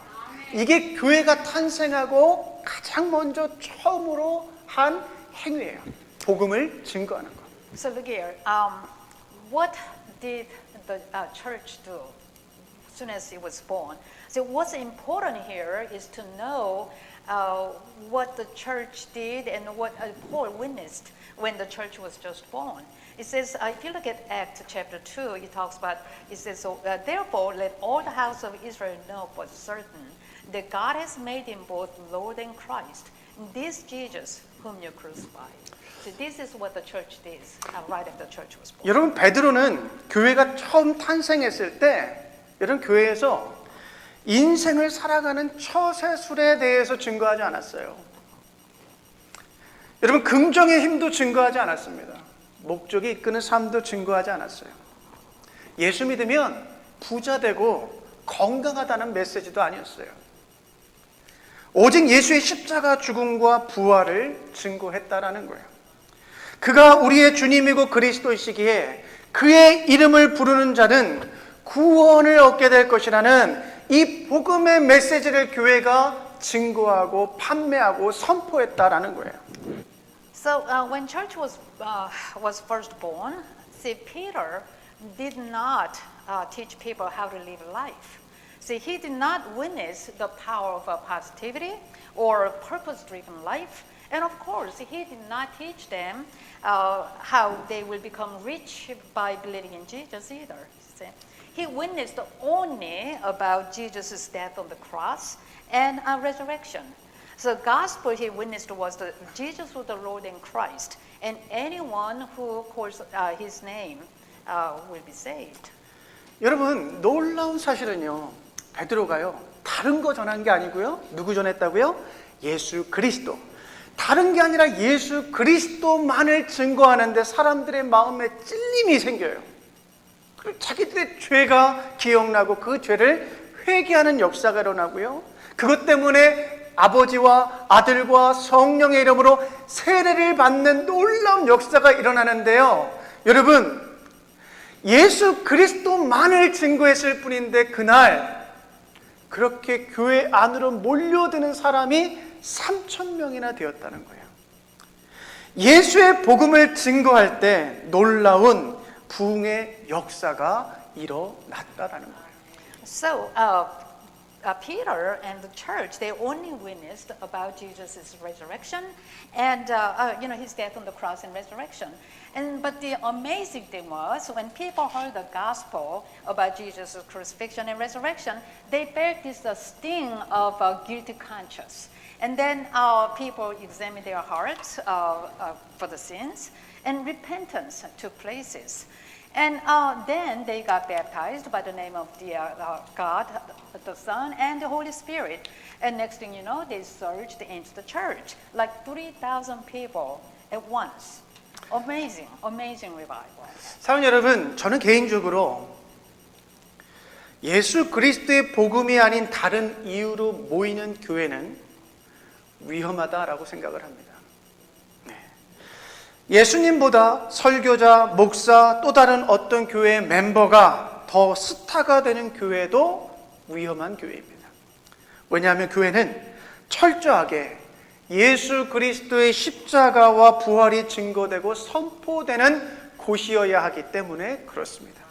S2: 이게 교회가 탄생하고 가장 먼저 처음으로 한 행위예요. 복음을 증거하는 것.
S4: So look here. What did the church do as soon as it was born? So what's important here is to know what the church did and what Paul witnessed when the church was just born. It says, if you look at Acts chapter 2, it talks about, it says, so, therefore let all the house of Israel know for certain that God has made him both Lord and Christ, this Jesus whom you crucified. So this is what the church did right after the church was born.
S2: 여러분, 베드로는 교회가 처음 탄생했을 때 여러분 교회에서 인생을 살아가는 처세술에 대해서 증거하지 않았어요. 여러분, 긍정의 힘도 증거하지 않았습니다. 목적이 이끄는 삶도 증거하지 않았어요. 예수 믿으면 부자 되고 건강하다는 메시지도 아니었어요. 오직 예수의 십자가 죽음과 부활을 증거했다라는 거예요. 그가 우리의 주님이고 그리스도이시기에 그의 이름을 부르는 자는 구원을 얻게 될 것이라는 이 복음의 메시지를 교회가 증거하고 판매하고 선포했다라는 거예요.
S4: So when church was first born, see, Peter did not teach people how to live life. See, he did not witness the power of positivity or purpose-driven life. And of course, he did not teach them how they will become rich by believing in Jesus either. See? He witnessed only about Jesus' death on the cross and resurrection. So the gospel he witnessed was that Jesus was the Lord and Christ, and anyone who calls his name will be saved.
S2: 여러분, 놀라운 사실은요, 베드로가요, 다른 거 전한 게 아니고요, 누구 전했다고요? 예수 그리스도. 다른 게 아니라 예수 그리스도만을 증거하는데 사람들의 마음에 찔림이 생겨요. 자기들의 죄가 기억나고 그 죄를 회개하는 역사가 일어나고요, 그것 때문에 아버지와 아들과 성령의 이름으로 세례를 받는 놀라운 역사가 일어나는데요. 여러분, 예수 그리스도만을 증거했을 뿐인데 그날 그렇게 교회 안으로 몰려드는 사람이 3,000명이나 되었다는 거예요. 예수의 복음을 증거할 때 놀라운 부흥의 역사가 일어났다라는 거예요.
S4: So Peter and the church, they only witnessed about Jesus' resurrection and his death on the cross and resurrection. But the amazing thing was when people heard the gospel about Jesus' crucifixion and resurrection, they felt this sting of guilty conscience. And then people examined their hearts for the sins, and repentance took places. And then they got baptized by the name of the God, the Son, and the Holy Spirit. And next thing you know, they surged into the church, like 3,000 people at once. Amazing, amazing revival.
S2: 사랑하는 여러분, 저는 개인적으로 예수 그리스도의 복음이 아닌 다른 이유로 모이는 교회는 위험하다라고 생각을 합니다. 네. 예수님보다 설교자, 목사, 또 다른 어떤 교회의 멤버가 더 스타가 되는 교회도 위험한 교회입니다. 왜냐하면 교회는 철저하게 예수 그리스도의 십자가와 부활이 증거되고 선포되는 곳이어야 하기 때문에 그렇습니다.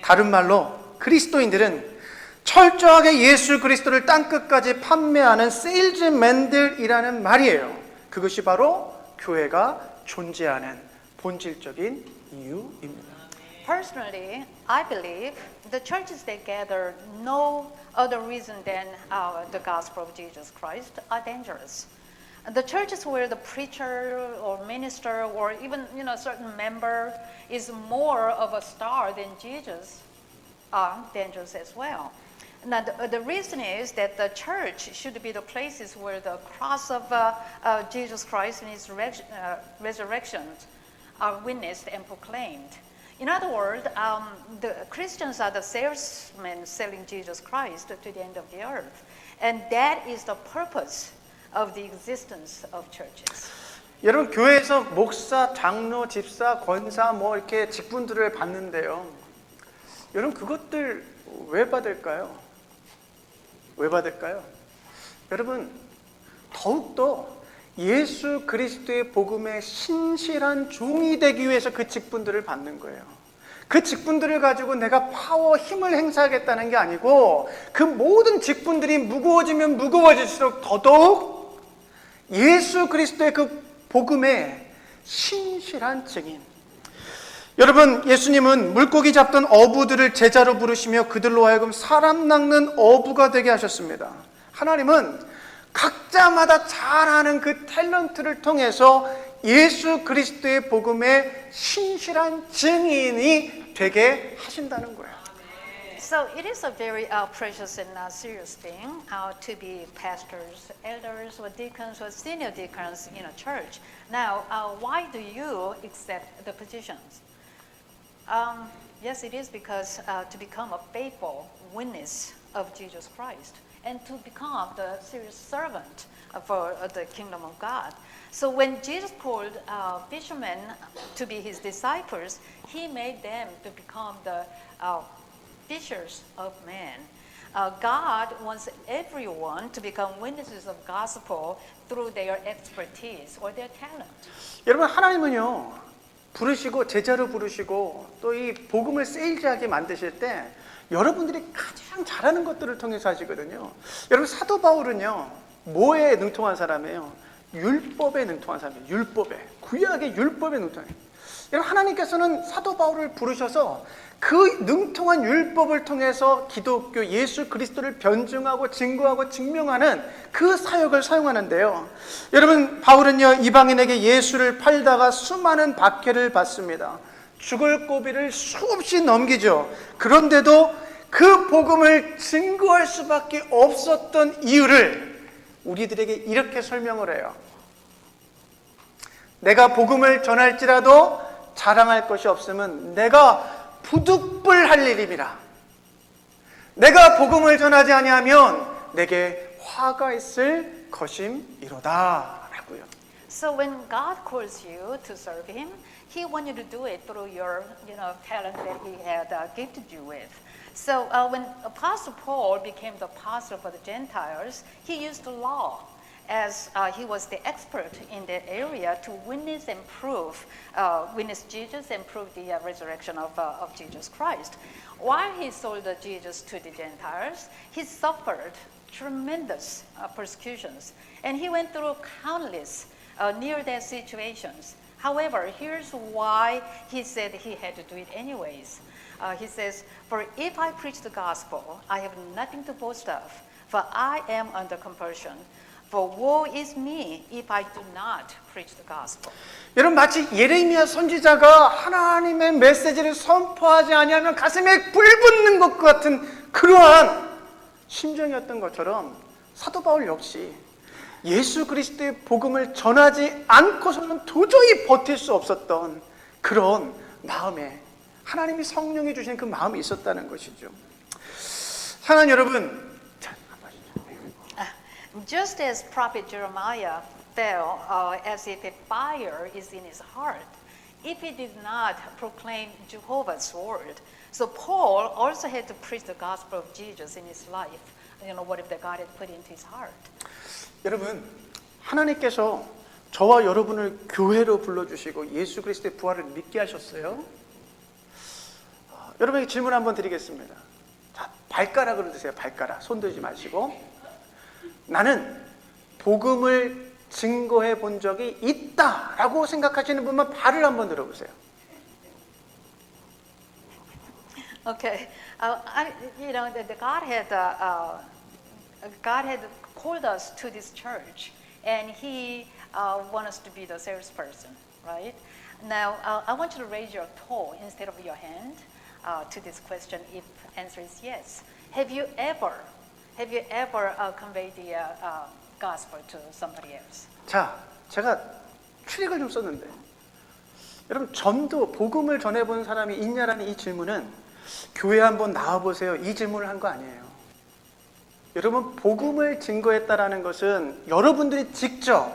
S2: 다른 말로 그리스도인들은 철저하게 예수 그리스도를 땅끝까지 판매하는 세일즈맨들이라는 말이에요. 그것이 바로 교회가 존재하는 본질적인 이유입니다.
S4: Personally, I believe the churches that gather no other reason than the gospel of Jesus Christ are dangerous. The churches where the preacher or minister or even certain member is more of a star than Jesus are dangerous as well. Now the reason is that the church should be the places where the cross of Jesus Christ and his resurrection are witnessed and proclaimed. In other words, the Christians are the salesmen selling Jesus Christ to the end of the earth. And that is the purpose of the existence of churches.
S2: 여러분 교회에서 목사, 장로, 집사, 권사 뭐 이렇게 직분들을 받는데요. 여러분 그것들 왜 받을까요? 왜 받을까요? 여러분 더욱더 예수 그리스도의 복음에 신실한 종이 되기 위해서 그 직분들을 받는 거예요. 그 직분들을 가지고 내가 파워, 힘을 행사하겠다는 게 아니고 그 모든 직분들이 무거워지면 무거워질수록 더더욱 예수 그리스도의 그 복음에 신실한 증인. 여러분 예수님은 물고기 잡던 어부들을 제자로 부르시며 그들로 하여금 사람 낚는 어부가 되게 하셨습니다. 하나님은 각자마다 잘하는 그 탤런트를 통해서 예수 그리스도의 복음에 신실한 증인이 되게 하신다는 거예요.
S4: So it is a very precious and serious thing to be pastors, elders, or deacons, or senior deacons in a church. Now, why do you accept the positions? Yes, it is because to become a faithful witness of Jesus Christ and to become the serious servant for the kingdom of God. So when Jesus called fishermen to be his disciples, he made them to become the fishers of men. God wants everyone to become witnesses of gospel through their expertise or their talent.
S2: 여러분 하나님은요 부르시고 제자로 부르시고 또 이 복음을 세일즈하게 만드실 때 여러분들이 가장 잘하는 것들을 통해서 하시거든요. 여러분 사도 바울은요 뭐에 능통한 사람이에요? 율법에 능통한 사람이에요. 율법에, 구약의 율법에 능통한. 여러분 하나님께서는 사도 바울을 부르셔서 그 능통한 율법을 통해서 기독교 예수 그리스도를 변증하고 증거하고 증명하는 그 사역을 사용하는데요. 여러분 바울은요 이방인에게 예수를 팔다가 수많은 박해를 받습니다. 죽을 고비를 수없이 넘기죠. 그런데도 그 복음을 증거할 수밖에 없었던 이유를 우리들에게 이렇게 설명을 해요. 내가 복음을 전할지라도 자랑할 것이 없으면 내가 부득불할 일임이라. 내가 복음을 전하지 아니하면 내게 화가 있을 것임이로다 라고요.
S4: So when God calls you to serve him, he wants you to do it through your talent that he had gifted you with. So when Apostle Paul became the apostle for the Gentiles, he used the law as he was the expert in that area to witness and prove, witness Jesus and prove the resurrection of Jesus Christ. While he sold Jesus to the Gentiles, he suffered tremendous persecutions, and he went through countless near-death situations. However, here's why he said he had to do it anyways. He says, "For if I preach the gospel, I have nothing to boast of, for I am under compulsion. For woe is me if I do not preach the gospel."
S2: 여러분 마치 예레미야 선지자가 하나님의 메시지를 선포하지 아니하면 가슴에 불 붙는 것 같은 그러한 심정이었던 것처럼 사도 바울 역시 예수 그리스도의 복음을 전하지 않고서는 도저히 버틸 수 없었던 그런 마음에 하나님이 성령이 주신 그 마음이 있었다는 것이죠. 사랑하는 여러분,
S4: Just as prophet Jeremiah fell as if a fire is in his heart, if he did not proclaim Jehovah's word. So Paul also had to preach the gospel of Jesus in his life. What if that God had put into his heart?
S2: 여러분, 하나님께서 저와 여러분을 교회로 불러주시고 예수 그리스도의 부활을 믿게 하셨어요. 여러분에게 질문 한번 드리겠습니다. 자, 발가락으로 드세요. 발가락. 손 들지 마시고. 나는 복음을 증거해 본 적이 있다라고 생각하시는 분만 발을 한번 들어보세요.
S4: Okay, God had called us to this church, and He wants us to be the salesperson, right? Now, I want you to raise your toe instead of your hand to this question. If answer is yes, have you ever conveyed the gospel to somebody else?
S2: 자, 제가 트릭을 좀 썼는데 여러분 전도 복음을 전해본 사람이 있냐라는 이 질문은 교회 한번 나와보세요 이 질문을 한 거 아니에요. 여러분 복음을 증거했다라는 것은 여러분들이 직접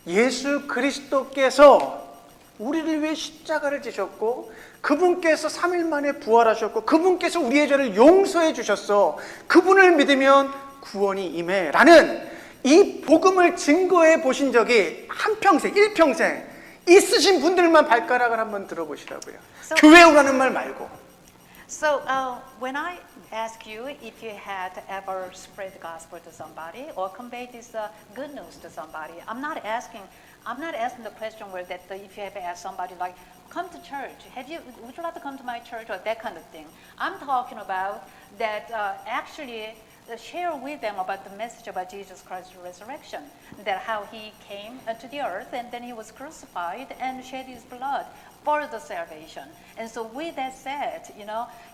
S2: 예수 그리스도께서 우리를 위해 십자가를 지셨고 그분께서 3일 만에 부활하셨고 그분께서 우리의 죄를 용서해 주셨어. 그분을 믿으면 구원이 임해라는 이 복음을 증거해 보신 적이 한평생, 일평생 있으신 분들만 발가락을 한번 들어보시라고요. 교회 오라는 말 말고.
S4: So when I ask you if you had ever spread the gospel to somebody or conveyed this good news to somebody, I'm not asking the question where that if you ever asked somebody like, come to church, would you like to come to my church or that kind of thing. I'm talking about that actually share with them about the message about Jesus Christ's resurrection, that how he came to the earth and then he was crucified and shed his blood for the salvation. And so with that said,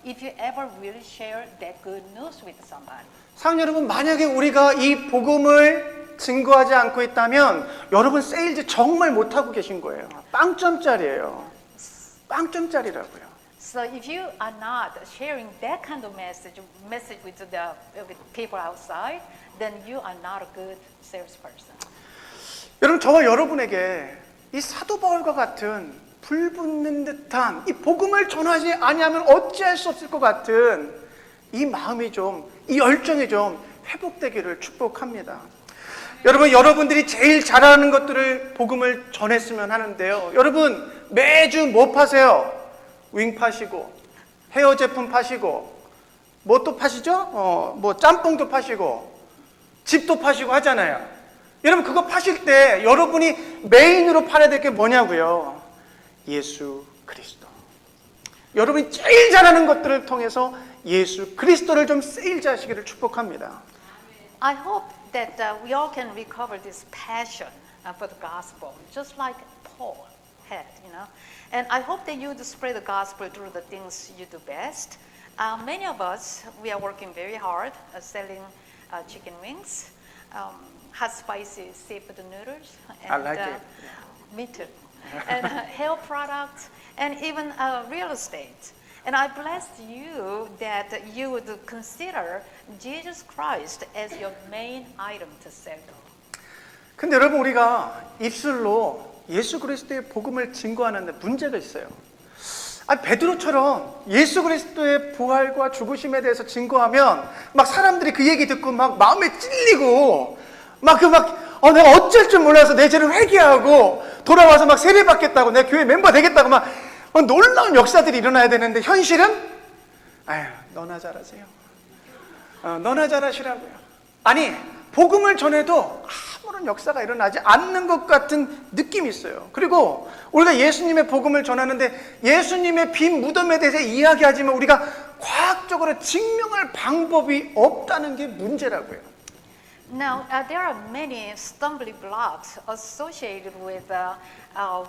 S4: if you ever really share that good news with somebody.
S2: 사랑하는 여러분, 만약에 우리가 이 복음을 증거하지 않고 있다면 여러분 세일즈 정말 못하고 계신 거예요. 빵점짜리예요. 빵점짜리라고요.
S4: So if you are not sharing that kind of message with people outside, then you are not a good salesperson.
S2: 여러분 저와 여러분에게 이 사도 바울과 같은 불붙는 듯한 이 복음을 전하지 아니하면 어찌할 수 없을 것 같은 이 마음이 좀, 이 열정이 좀 회복되기를 축복합니다. 여러분, 여러분들이 제일 잘하는 것들을 복음을 전했으면 하는데요. 여러분 매주 뭐 파세요? 윙 파시고 헤어 제품 파시고 뭐 또 파시죠? 뭐 짬뽕도 파시고 집도 파시고 하잖아요. 여러분 그거 파실 때 여러분이 메인으로 팔아야 될 게 뭐냐고요? 예수 그리스도. 여러분이 제일 잘하는 것들을 통해서 예수 그리스도를 좀 세일즈 하시기를 축복합니다.
S4: I hope that we all can recover this passion for the gospel, just like Paul had, And I hope that you would spread the gospel through the things you do best. Many of us, we are working very hard selling chicken wings, hot spicy seafood noodles, and
S2: I like it.
S4: Me too. And hair products, and even real estate. And I bless you that you would consider Jesus Christ as your main item to sell.
S2: 근데 여러분 우리가 입술로 예수 그리스도의 복음을 증거하는데 문제가 있어요. 베드로처럼 예수 그리스도의 부활과 죽으심에 대해서 증거하면 막 사람들이 그 얘기 듣고 막 마음에 찔리고 내가 어쩔 줄 몰라서 내 죄를 회개하고 돌아와서 막 세례 받겠다고 내 교회 멤버 되겠다고 막 놀라운 역사들이 일어나야 되는데 현실은 너나 잘하세요. 너나 잘하시라고요. 아니 복음을 전해도 아무런 역사가 일어나지 않는 것 같은 느낌이 있어요. 그리고 우리가 예수님의 복음을 전하는데 예수님의 빈 무덤에 대해서 이야기하지만 우리가 과학적으로 증명할 방법이 없다는 게 문제라고요.
S4: Now, there are many stumbling blocks associated with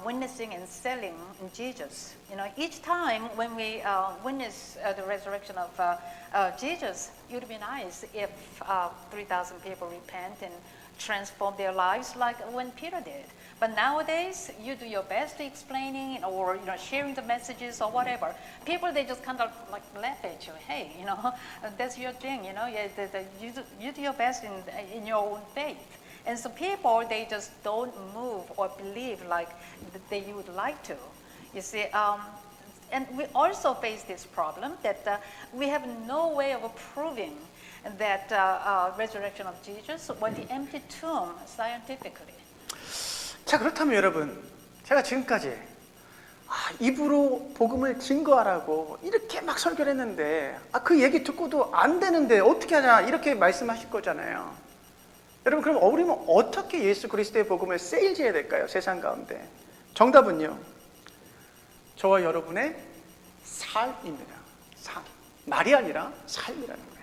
S4: witnessing and selling Jesus. Each time when we witness the resurrection of Jesus, it would be nice if 3,000 people repent and transform their lives like when Peter did. But nowadays, you do your best to explaining or sharing the messages or whatever. People, they just kind of like laugh at you. Hey, that's your thing. You do your best in your own faith. And so people, they just don't move or believe like they would like to. You see, and we also face this problem that we have no way of proving that resurrection of Jesus or the empty tomb scientifically.
S2: 자, 그렇다면 여러분, 제가 지금까지 입으로 복음을 증거하라고 이렇게 막 설교를 했는데 그 얘기 듣고도 안 되는데 어떻게 하냐 이렇게 말씀하실 거잖아요. 여러분, 그럼 우리는 어떻게 예수 그리스도의 복음을 세일즈해야 될까요? 세상 가운데. 정답은요, 저와 여러분의 삶입니다. 삶. 말이 아니라 삶이라는 거예요.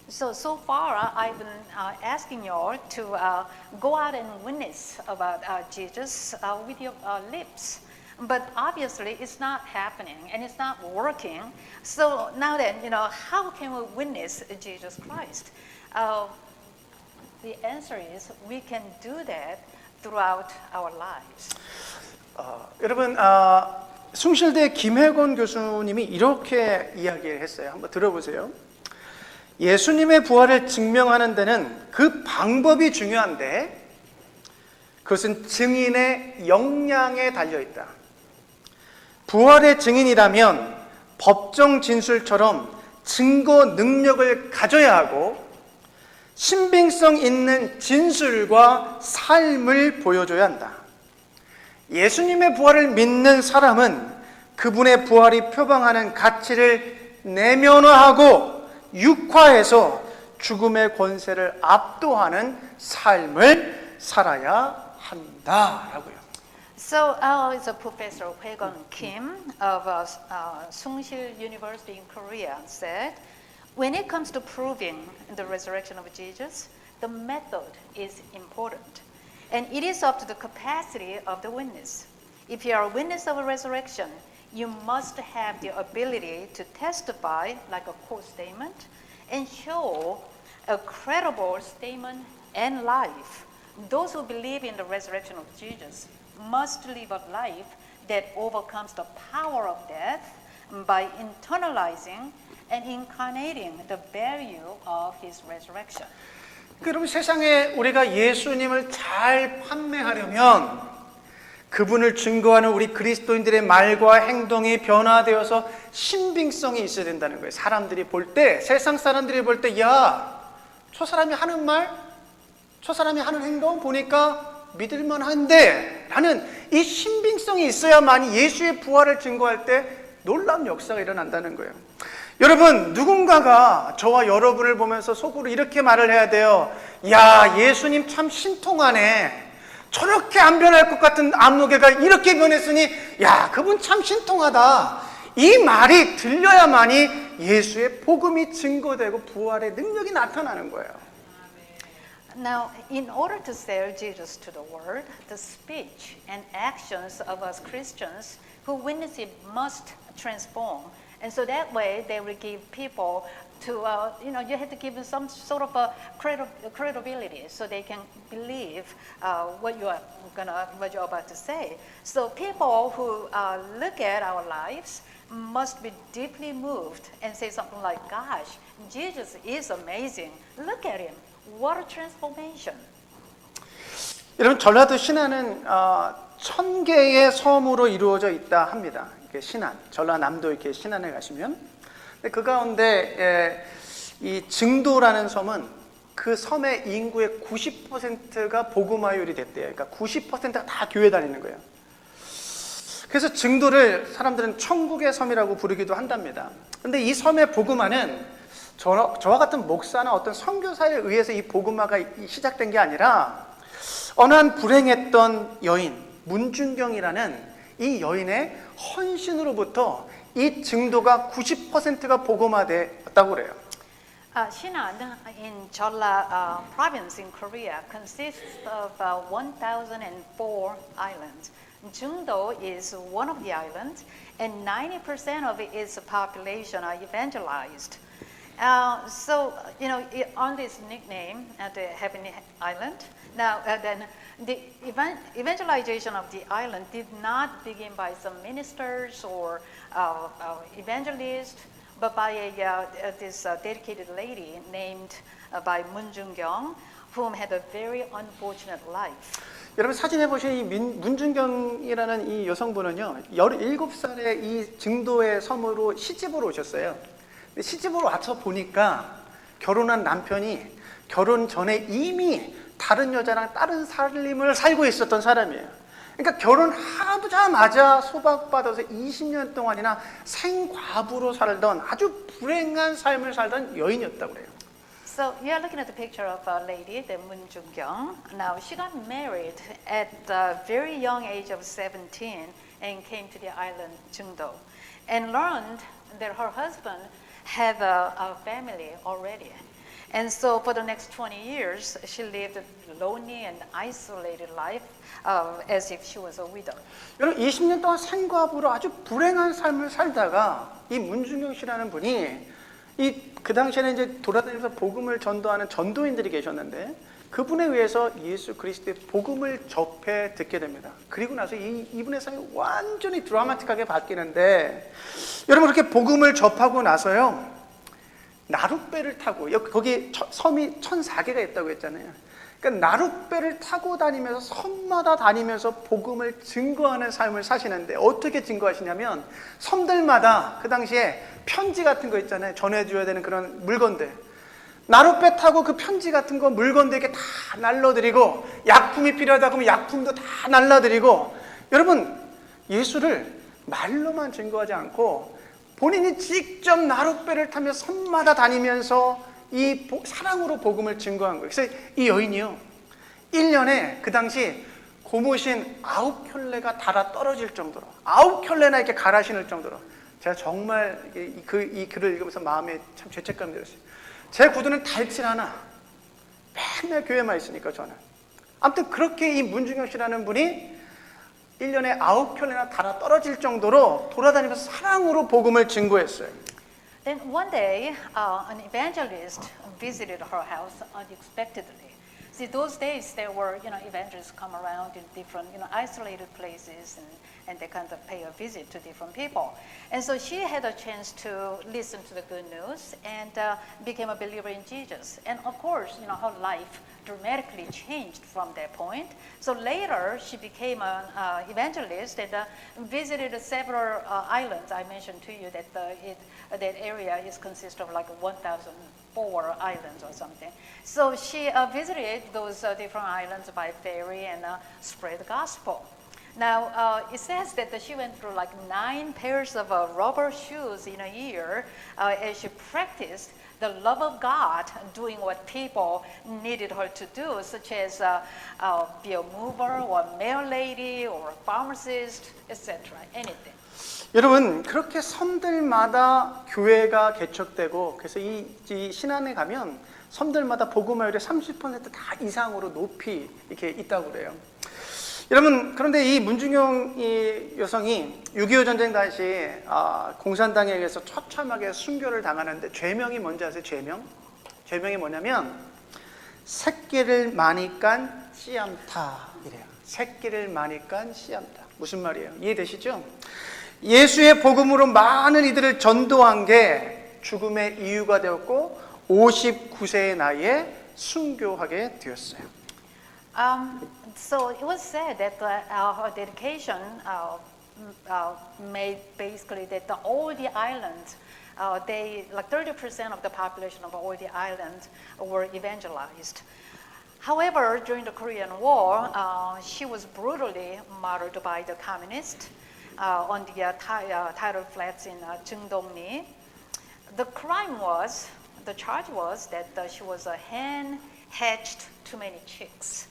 S4: So far, I've been asking you all to go out and witness about Jesus with your lips. But obviously, it's not happening and it's not working. So now then, how can we witness Jesus Christ? The answer is we can do that throughout our lives.
S2: 여러분, 숭실대 김혜건 교수님이 이렇게 이야기를 했어요. 한번 들어보세요. 예수님의 부활을 증명하는 데는 그 방법이 중요한데 그것은 증인의 역량에 달려있다. 부활의 증인이라면 법정 진술처럼 증거 능력을 가져야 하고 신빙성 있는 진술과 삶을 보여줘야 한다. 예수님의 부활을 믿는 사람은 그분의 부활이 표방하는 가치를 내면화하고 육화해서 죽음의 권세를 압도하는 삶을 살아야 한다라고요.
S4: So, it's a Professor Hwaegon Kim of Sungsil University in Korea said, when it comes to proving the resurrection of Jesus, the method is important. And it is up to the capacity of the witness. If you are a witness of a resurrection, you must have the ability to testify like a court statement and show a credible statement and life. Those who believe in the resurrection of Jesus must live a life that overcomes the power of death by internalizing and incarnating the value of his resurrection.
S2: 그럼 세상에 우리가 예수님을 잘 판매하려면 그분을 증거하는 우리 그리스도인들의 말과 행동이 변화되어서 신빙성이 있어야 된다는 거예요. 사람들이 볼 때, 세상 사람들이 볼 때, 야, 저 사람이 하는 말, 저 사람이 하는 행동 보니까 믿을만한데 라는 이 신빙성이 있어야만 예수의 부활을 증거할 때 놀라운 역사가 일어난다는 거예요. 여러분, 누군가가 저와 여러분을 보면서 속으로 이렇게 말을 해야 돼요. 야, 예수님 참 신통하네. 저렇게 안 변할 것 같은 안목애가 이렇게 변했으니 야, 그분 참 신통하다. 이 말이 들려야만이 예수의 복음이 증거되고 부활의 능력이 나타나는 거예요.
S4: Now, in order to sell Jesus to the world, the speech and actions of us Christians who witness it must transform. And so that way, they will give people to, you have to give them some sort of a credibility so they can believe what you're about to say. So people who look at our lives must be deeply moved and say something like, gosh, Jesus is amazing. Look at him. What a transformation.
S2: 여러분, 전라도 신안은 1000개의 섬으로 이루어져 있다 합니다. 신안, 전라남도 이렇게 신안에 가시면, 근데 그 가운데 이 증도라는 섬은 그 섬의 인구의 90%가 복음화율이 됐대요. 그러니까 90%가 다 교회 다니는 거예요. 그래서 증도를 사람들은 천국의 섬이라고 부르기도 한답니다. 근데 이 섬의 복음화는 저와 같은 목사나 어떤 선교사에 의해서 이 복음화가 시작된 게 아니라 어느 한 불행했던 여인 문준경이라는 이 여인의 헌신으로부터 이 증도가 90%가 복음화되었다고 그래요.
S4: Sinan in Jeolla province in Korea consists of 1,004 islands. Jungdo is one of the islands, and 90% of its population are evangelized. So, on this nickname at the Heavenly Island, now then the evangelization of the island did not begin by some ministers or evangelists, but by this dedicated lady named by Moon Jung-kyung, whom had a very unfortunate life.
S2: 여러분 사진에 보신 이 문준경이라는 이 여성분은요, 17살에 이 증도의 섬으로 시집으로 오셨어요. 근데 시집으로 와서 보니까 결혼한 남편이 결혼 전에 이미 다른 여자랑 다른 살림을 살고 있었던 사람이에요. 그러니까 결혼하자마자 소박받아서 20년 동안이나 생과부로 살던 아주 불행한 삶을 살던 여인이었다고 그래요.
S4: So you are looking at the picture of a lady, the Moon Jung-kyung. Now she got married at the very young age of 17 and came to the island Jungdo, and learned that her husband had a family already. And so for the next 20 years, she lived a lonely and isolated life as if she was a widow.
S2: 여러분 20년 동안 생과부로 아주 불행한 삶을 살다가 이 문준경 씨라는 분이 그 당시에는 이제 돌아다니면서 복음을 전도하는 전도인들이 계셨는데 그분에 의해서 예수 그리스도의 복음을 접해 듣게 됩니다. 그리고 나서 이분의 삶이 완전히 드라마틱하게 바뀌는데 여러분 그렇게 복음을 접하고 나서요 나룻배를 타고 거기 섬이 1,004개가 있다고 했잖아요. 그러니까 나룻배를 타고 다니면서 섬마다 다니면서 복음을 증거하는 삶을 사시는데 어떻게 증거하시냐면 섬들마다 그 당시에 편지 같은 거 있잖아요. 전해줘야 되는 그런 물건들. 나룻배 타고 그 편지 같은 거 물건들 이렇게 다 날라드리고 약품이 필요하다 그러면 약품도 다 날라드리고 여러분 예수를 말로만 증거하지 않고 본인이 직접 나룻배를 타며 섬마다 다니면서 이 사랑으로 복음을 증거한 거예요. 그래서 이 여인이요 1년에 그 당시 고무신 9켤레가 달아 떨어질 정도로 9켤레나 이렇게 갈아 신을 정도로 제가 정말 이 글을 읽으면서 마음에 참 죄책감이 들었어요. 제 구두는 달칠 하나 맨날 교회만 있으니까 저는 아무튼 그렇게 이 문준경 씨라는 분이 1년에 9켤레나 달아 떨어질 정도로 돌아다니면서 사랑으로 복음을 증거했어요.
S4: Then one day, an evangelist visited her house unexpectedly. See, those days there were, evangelists come around in different, isolated places, and they kind of pay a visit to different people. And so she had a chance to listen to the good news and became a believer in Jesus. And of course, her life dramatically changed from that point. So later, she became an evangelist and visited several islands. I mentioned to you that that area consists of like 1,004 islands or something. So she visited those different islands by ferry and spread the gospel. Now, it says that she went through like 9 pairs of rubber shoes in a year as she practiced the love of God, doing what people needed her to do, such as be a mover or a mail lady or a pharmacist, etc., anything.
S2: 여러분 그렇게 섬들마다 교회가 개척되고 그래서 이 신안에 가면 섬들마다 복음화율이 30%다 이상으로 높이 이렇게 있다고 그래요. 여러분 그런데 이 문준경 이 여성이 6.25 전쟁 당시 공산당에 의해서 처참하게 순교를 당하는데 죄명이 뭔지 아세요? 죄명이 뭐냐면 새끼를 많이 깐 씨암타 이래요. 새끼를 많이 깐 씨암타. 무슨 말이에요? 이해되시죠? 예수의 복음으로 많은 이들을 전도한 게 죽음의 이유가 되었고 59세의 나이에 순교하게 되었어요.
S4: So it was said that her dedication made basically that all the islands, like 30% of the population of all the islands were evangelized. However, during the Korean War, she was brutally martyred by the communists on the tidal flats in Jungdong-ni. The charge was that she was a hen hatched too many chicks.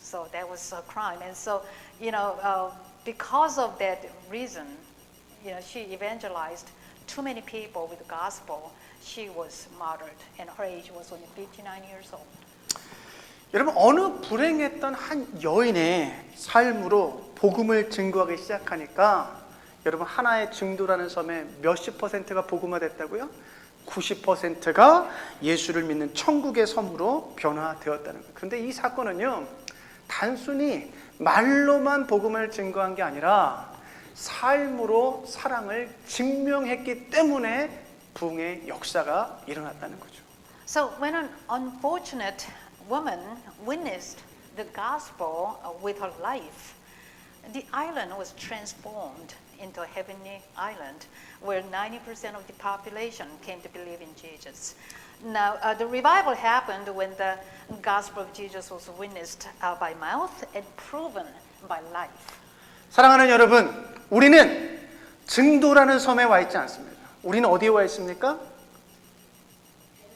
S4: So that was a crime. And so, because of that reason, she evangelized too many people with the gospel. She was martyred, and her age was only 59 years old.
S2: 여러분 어느 불행했던 한 여인의 삶으로 복음을 증거하기 시작하니까 여러분 하나의 증도라는 섬에 몇십 %가 복음화됐다고요? 90%가 예수를 믿는 천국의 섬으로 변화되었다는 거예요. 그런데 이 사건은요, 단순히 말로만 복음을 증거한 게 아니라 삶으로 사랑을 증명했기 때문에 부흥의 역사가 일어났다는 거죠.
S4: So when an unfortunate woman witnessed the gospel with her life, the island was transformed into a heavenly island where 90% of the population came to believe in Jesus. Now, the revival happened when the gospel of Jesus was witnessed by mouth and proven by life.
S2: 사랑하는 여러분, 우리는 증도라는 섬에 와 있지 않습니다. 우리는 어디에 와 있습니까?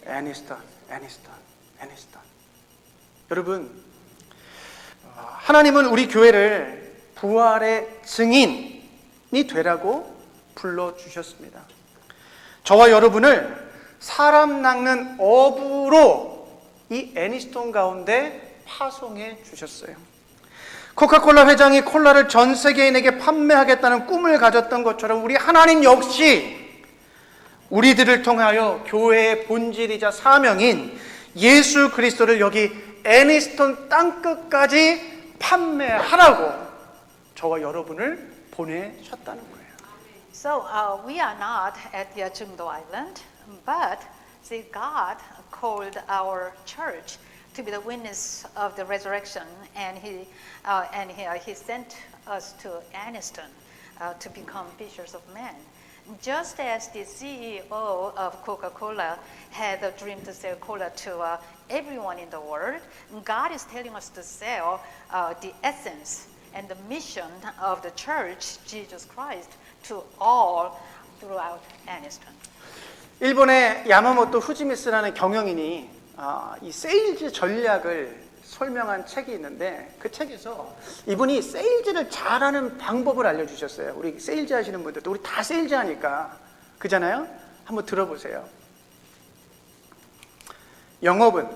S2: 애니스턴. 여러분, 하나님은 우리 교회를 부활의 증인이 되라고 불러주셨습니다. 저와 여러분을 사람 낚는 어부로 이 애니스톤 가운데 파송해 주셨어요. 코카콜라 회장이 콜라를 전 세계인에게 판매하겠다는 꿈을 가졌던 것처럼 우리 하나님 역시 우리들을 통하여 교회의 본질이자 사명인 예수 그리스도를 여기 애니스톤 땅끝까지 판매하라고 저와 여러분을 보내셨다는 거예요.
S4: So we are not at the Jungdo Island, but see, God called our church to be the witness of the resurrection, and He sent us to Aniston to become fishers of men. Just as the CEO of Coca-Cola had a dream to sell cola to everyone in the world, God is telling us to sell the essence and the mission of the church, Jesus Christ, to all throughout Aniston.
S2: 일본의 야마모토 후지미스라는 경영인이 이 세일즈 전략을 설명한 책이 있는데 그 책에서 이분이 세일즈를 잘하는 방법을 알려주셨어요. 우리 세일즈 하시는 분들도 우리 다 세일즈 하니까 그잖아요? 한번 들어보세요. 영업은,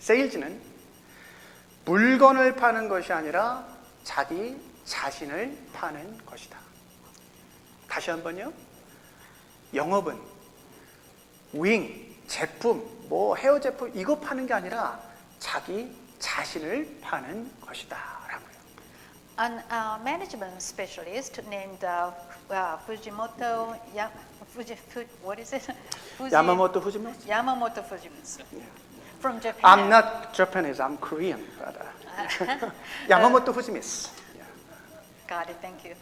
S2: 세일즈는 물건을 파는 것이 아니라 자기 자신을 파는 것이다. 다시 한번요. 영업은 윙, 제품, 뭐 헤어 제품 이거 파는 게 아니라 자기 자신을 파는 것이다 라고요.
S4: An management specialist named Fujimoto what is it?
S2: 야마모토 후지미스?
S4: Yamamoto Fujimoto from Japan.
S2: I'm not Japanese, I'm Korean. 야마모토 후지미스.
S4: Got it, thank you.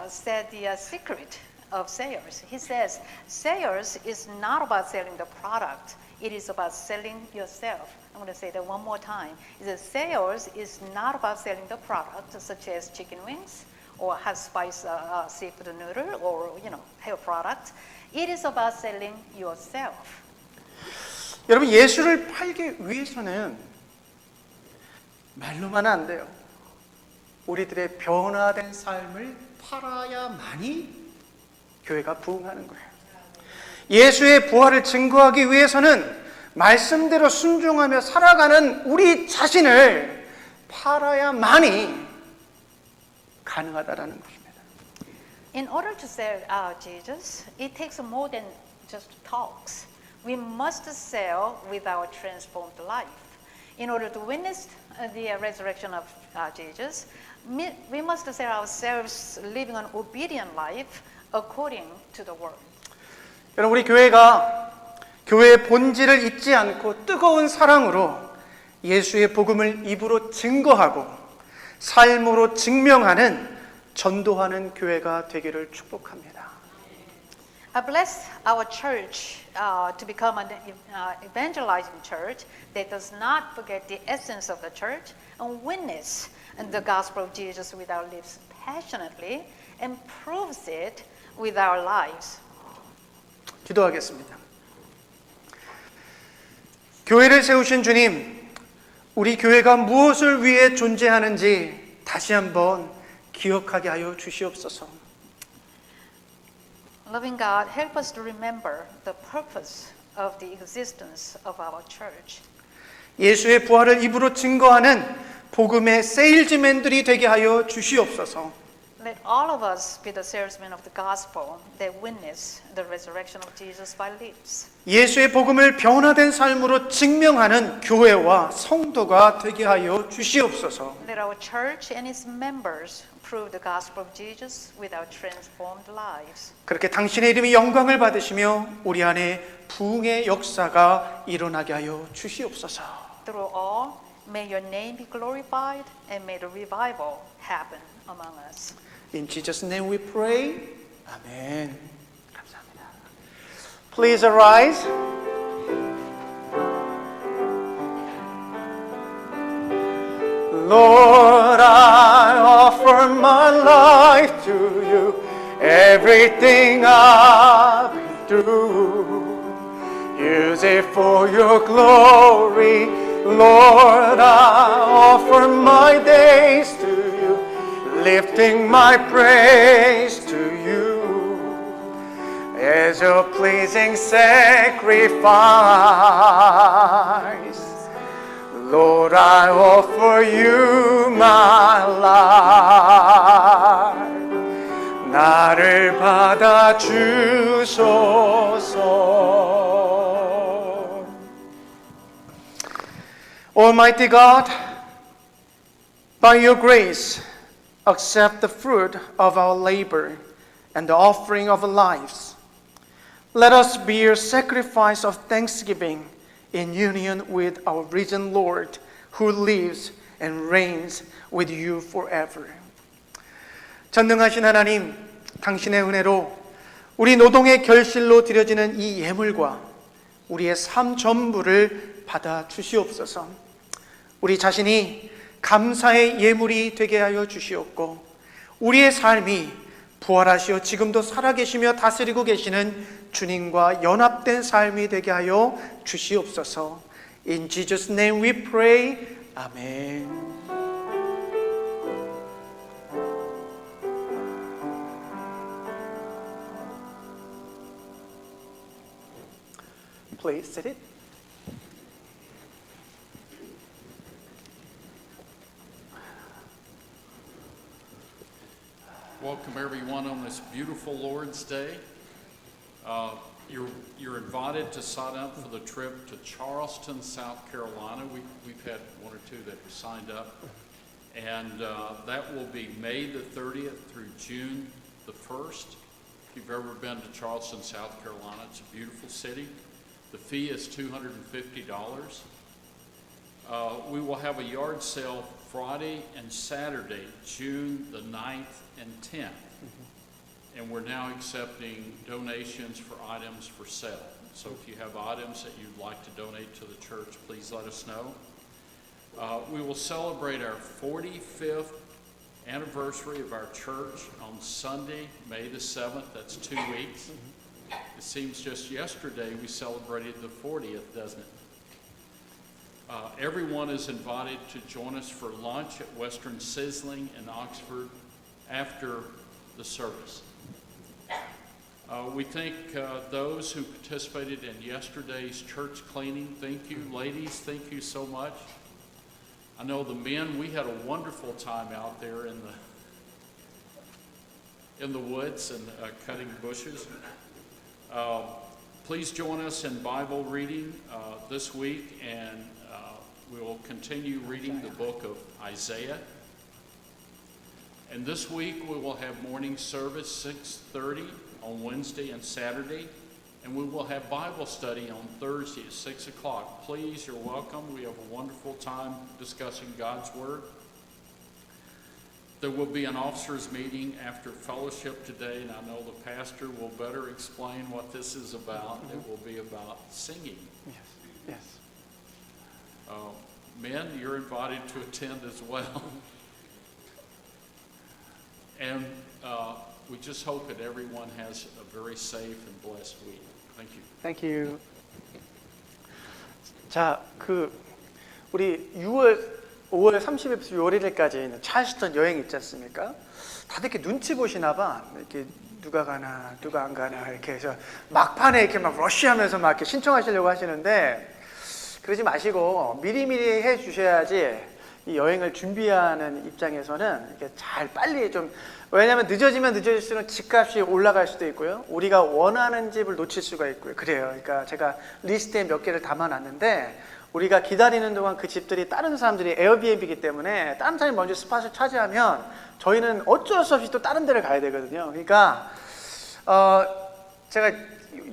S4: Said the secret of sales. He says, sales is not about selling the product. It is about selling yourself. I'm going to say that one more time. He says, sales is not about selling the product, such as chicken wings or hot spice seafood noodle or hair products. It is about selling yourself.
S2: 여러분, 예수를 팔기 위해서는 말로만은 안 돼요. 우리들의 변화된 삶을 팔아야만이 교회가 부흥하는 거예요. 예수의 부활을 증거하기 위해서는 말씀대로 순종하며 살아가는 우리 자신을 팔아야만이 가능하다라는 것입니다.
S4: In order to sell Jesus, it takes more than just talks. We must sell with our transformed life. In order to witness the resurrection of Jesus, we must sell ourselves living an obedient life according to the word.
S2: 여러분, 우리 교회가 교회의 본질을 잊지 않고 뜨거운 사랑으로 예수의 복음을 입으로 증거하고 삶으로 증명하는 전도하는 교회가 되기를 축복합니다.
S4: I bless our church to become an evangelizing church that does not forget the essence of the church and witness the gospel of Jesus with our lips passionately and proves it with our lives.
S2: 기도하겠습니다. 교회를 세우신 주님, 우리 교회가 무엇을 위해 존재하는지 다시 한번 기억하게 하여 주시옵소서.
S4: Loving God, help us to remember the purpose of the existence of our church.
S2: 예수의 부활을 입으로 증거하는 복음의 세일즈맨들이 되게 하여 주시옵소서.
S4: Let all of us be the salesmen of the gospel that witness the resurrection of Jesus by lips.
S2: 예수의 복음을 변화된 삶으로 증명하는 교회와 성도가 되게 하여 주시옵소서.
S4: Let our church and its members prove the gospel of Jesus with our transformed lives.
S2: 그렇게 당신의 이름이 영광을 받으시며 우리 안에 부흥의 역사가 일어나게 하여 주시옵소서.
S4: Through all, may your name be glorified and may the revival happen among us.
S2: In Jesus' name we pray. 아멘. 감사합니다. Please arise. Lord, I offer my life to you, everything I've been through. Use it for your glory, Lord, I offer my days to you, lifting my praise to you as your pleasing sacrifice. Lord, I offer you my life. 나를 받아 주소서. Almighty God, by your grace, accept the fruit of our labor and the offering of our lives. Let us be your sacrifice of thanksgiving in union with our risen Lord, who lives and reigns with you forever. 전능하신 하나님, 당신의 은혜로 우리 노동의 결실로 드려지는 이 예물과 우리의 삶 전부를 받아 주시옵소서. 우리 자신이 감사의 예물이 되게 하여 주시옵고 우리의 삶이 부활하시어 지금도 살아계시며 다스리고 계시는 주님과 연합된 삶이 되게 하여 주시옵소서. In Jesus' name we pray. 아멘. Please sit it.
S1: Welcome everyone on this beautiful Lord's Day. You're invited to sign up for the trip to Charleston, South Carolina. We've had one or two that have signed up. And that will be May the 30th through June the 1st. If you've ever been to Charleston, South Carolina, it's a beautiful city. The fee is $250. We will have a yard sale Friday and Saturday, June the 9th and 10th. And we're now accepting donations for items for sale. So if you have items that you'd like to donate to the church, please let us know. We will celebrate our 45th anniversary of our church on Sunday, May the 7th. That's 2 weeks. It seems just yesterday we celebrated the 40th, doesn't it? Everyone is invited to join us for lunch at Western Sizzling in Oxford after the service. We thank those who participated in yesterday's church cleaning. Thank you, ladies. Thank you so much. I know the men, we had a wonderful time out there in the woods and cutting bushes. Please join us in Bible reading this week, and we will continue reading the book of Isaiah. And this week we will have morning service 6:30 on Wednesday and Saturday, and we will have Bible study on Thursday at 6 o'clock. Please, you're welcome. We have a wonderful time discussing God's Word. There will be an officers' meeting after fellowship today, and I know the pastor will better explain what this is about. It will be about singing.
S2: Yes.
S1: Men, you're invited to attend as well. And we just hope that everyone has a very safe and blessed week. Thank you.
S2: Thank you. 자, 우리 5월 30일부터 6월 1일까지 찰스턴 여행 있지 않습니까? 다들 이렇게 눈치 보시나 봐. 이렇게 누가 가나, 누가 안 가나 이렇게 해서 막판에 이렇게 막 러쉬하면서 막 이렇게 신청하시려고 하시는데 그러지 마시고 미리미리 해 주셔야지 이 여행을 준비하는 입장에서는 이렇게 잘 빨리 좀, 왜냐하면 늦어지면 늦어질수록 집값이 올라갈 수도 있고요. 우리가 원하는 집을 놓칠 수가 있고요. 그래요. 그러니까 제가 리스트에 몇 개를 담아놨는데 우리가 기다리는 동안 그 집들이 다른 사람들이 에어비앤비이기 때문에 다른 사람이 먼저 스팟을 차지하면 저희는 어쩔 수 없이 또 다른 데를 가야 되거든요. 그러니까 제가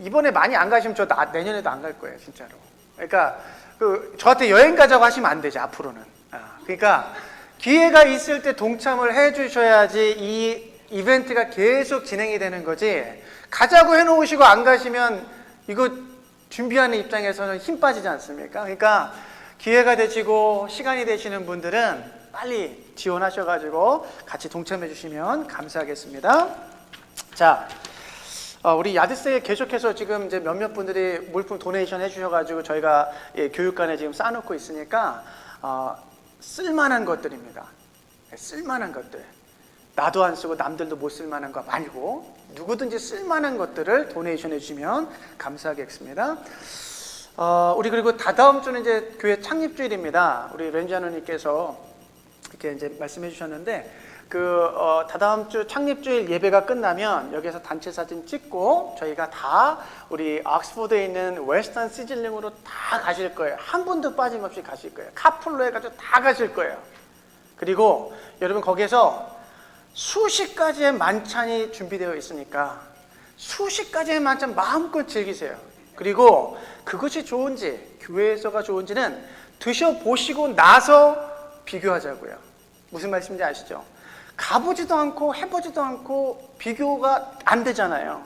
S2: 이번에 많이 안 가시면 저 내년에도 안 갈 거예요, 진짜로. 그러니까 저한테 여행 가자고 하시면 안 되지, 앞으로는. 그러니까 기회가 있을 때 동참을 해주셔야지 이 이벤트가 계속 진행이 되는 거지. 가자고 해놓으시고 안 가시면 이거 준비하는 입장에서는 힘 빠지지 않습니까? 그러니까 기회가 되시고 시간이 되시는 분들은 빨리 지원하셔가지고 같이 동참해 주시면 감사하겠습니다. 자, 우리 야드스에 계속해서 지금 이제 몇몇 분들이 물품 도네이션 해주셔가지고 저희가 교육관에 지금 쌓아놓고 있으니까 쓸만한 것들입니다. 쓸만한 것들. 나도 안 쓰고 남들도 못 쓸만한 거 말고 누구든지 쓸만한 것들을 도네이션 해주시면 감사하겠습니다. 우리 그리고 다다음 주는 이제 교회 창립주일입니다. 우리 렌자노님께서 이렇게 이제 말씀해 주셨는데 다다음 주 창립주일 예배가 끝나면 여기서 단체 사진 찍고 저희가 다 우리 옥스포드에 있는 웨스턴 시즐링으로 다 가실 거예요. 한 분도 빠짐없이 가실 거예요. 카풀로 해가지고 다 가실 거예요. 그리고 여러분 거기에서 수십 가지의 만찬이 준비되어 있으니까 수십 가지의 만찬 마음껏 즐기세요. 그리고 그것이 좋은지 교회에서가 좋은지는 드셔보시고 나서 비교하자고요. 무슨 말씀인지 아시죠? 가보지도 않고 해보지도 않고 비교가 안 되잖아요.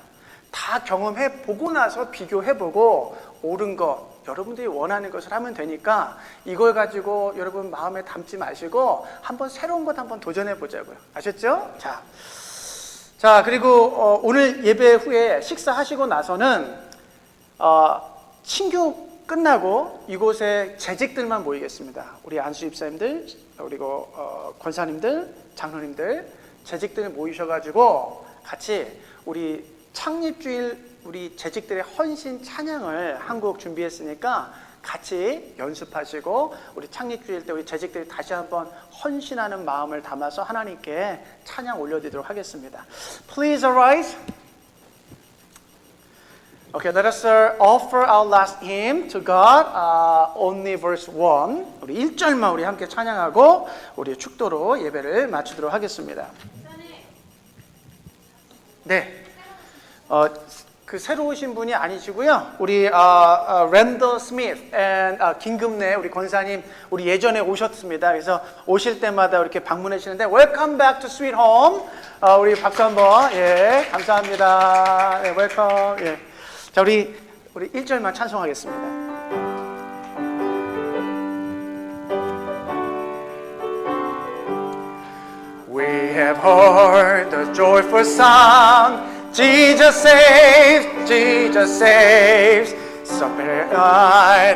S2: 다 경험해 보고 나서 비교해보고 옳은 것, 여러분들이 원하는 것을 하면 되니까 이걸 가지고 여러분 마음에 담지 마시고 한번 새로운 것 한번 도전해 보자고요. 아셨죠? 자 그리고 오늘 예배 후에 식사하시고 나서는 친교 끝나고 이곳에 재직들만 모이겠습니다. 우리 안수 입사님들, 그리고 권사님들, 장로님들, 재직들 모이셔가지고 같이 우리 창립주일 우리 재직들의 헌신 찬양을 한 곡 준비했으니까 같이 연습하시고 우리 창립주일 때 우리 재직들이 다시 한번 헌신하는 마음을 담아서 하나님께 찬양 올려드리도록 하겠습니다. Please arise. Okay, let us offer our last hymn to God, only verse 1. 우리 1절만 우리 함께 찬양하고 우리 축도로 예배를 마치도록 하겠습니다. 네, 그 새로 오신 분이 아니시고요. 우리 랜더 스미스 and 김금래 우리 권사님 우리 예전에 오셨습니다. 그래서 오실 때마다 이렇게 방문해 주시는데 Welcome back to Sweet Home. 우리 박수 한번. 예, 감사합니다. 네, 웰컴. 예. 자, 우리 1절만 찬송하겠습니다. We have heard the joyful sound. Jesus saves, Jesus saves. Submit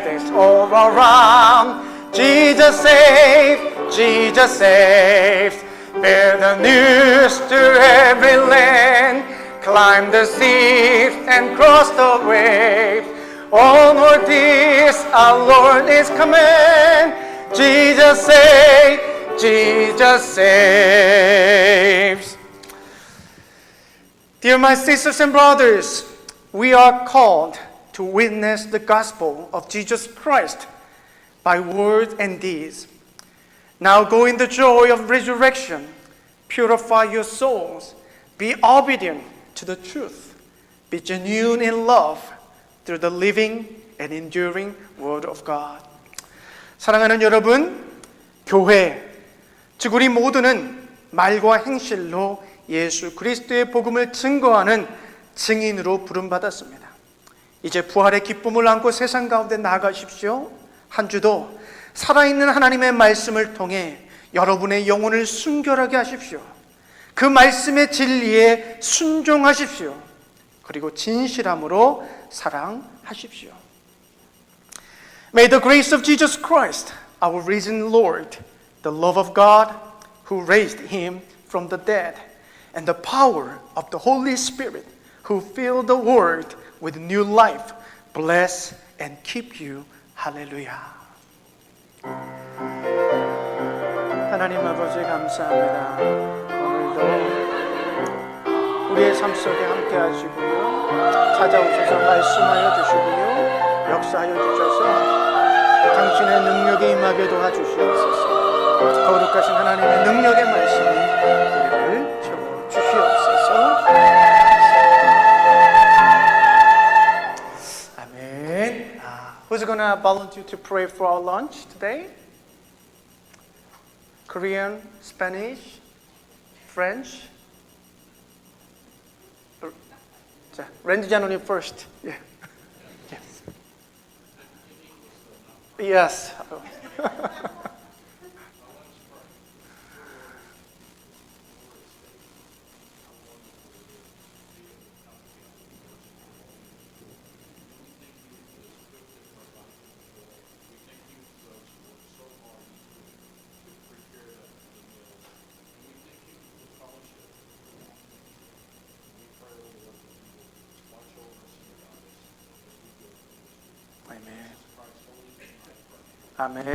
S2: things all around. Jesus saves, Jesus saves. Bear the news to every land. Climb the seas and cross the waves. Onward this our Lord is command. Jesus saves, Jesus saves. Dear my sisters and brothers, we are called to witness the gospel of Jesus Christ by words and deeds. Now go in the joy of resurrection, purify your souls, be obedient to the truth, be genuine in love through the living and enduring word of God. 사랑하는 여러분, 교회, 즉 우리 모두는 말과 행실로 예수 그리스도의 복음을 증거하는 증인으로 부름받았습니다. 이제 부활의 기쁨을 안고 세상 가운데 나아가십시오. 한 주도 살아있는 하나님의 말씀을 통해 여러분의 영혼을 순결하게 하십시오. 그 말씀의 진리에 순종하십시오. 그리고 진실함으로 사랑하십시오. May the grace of Jesus Christ, our risen Lord, the love of God who raised him from the dead, and the power of the Holy Spirit who filled the world with new life, bless and keep you. Hallelujah. 하나님 아버지 감사합니다. 오늘도 우리의 삶 속에 함께 하시고요. 찾아오셔서 말씀하여 주시고요. 역사하여 주셔서 당신의 능력에 임하게 도와주시옵소서. 거룩하신 하나님의 능력의 말씀이 우리를 채워 주시옵소서. 아멘. Who's gonna volunteer to pray for our lunch today? Korean, Spanish, French. 자, 렌즈 자노님 first. Yeah. Yes. 아멘. 아멘.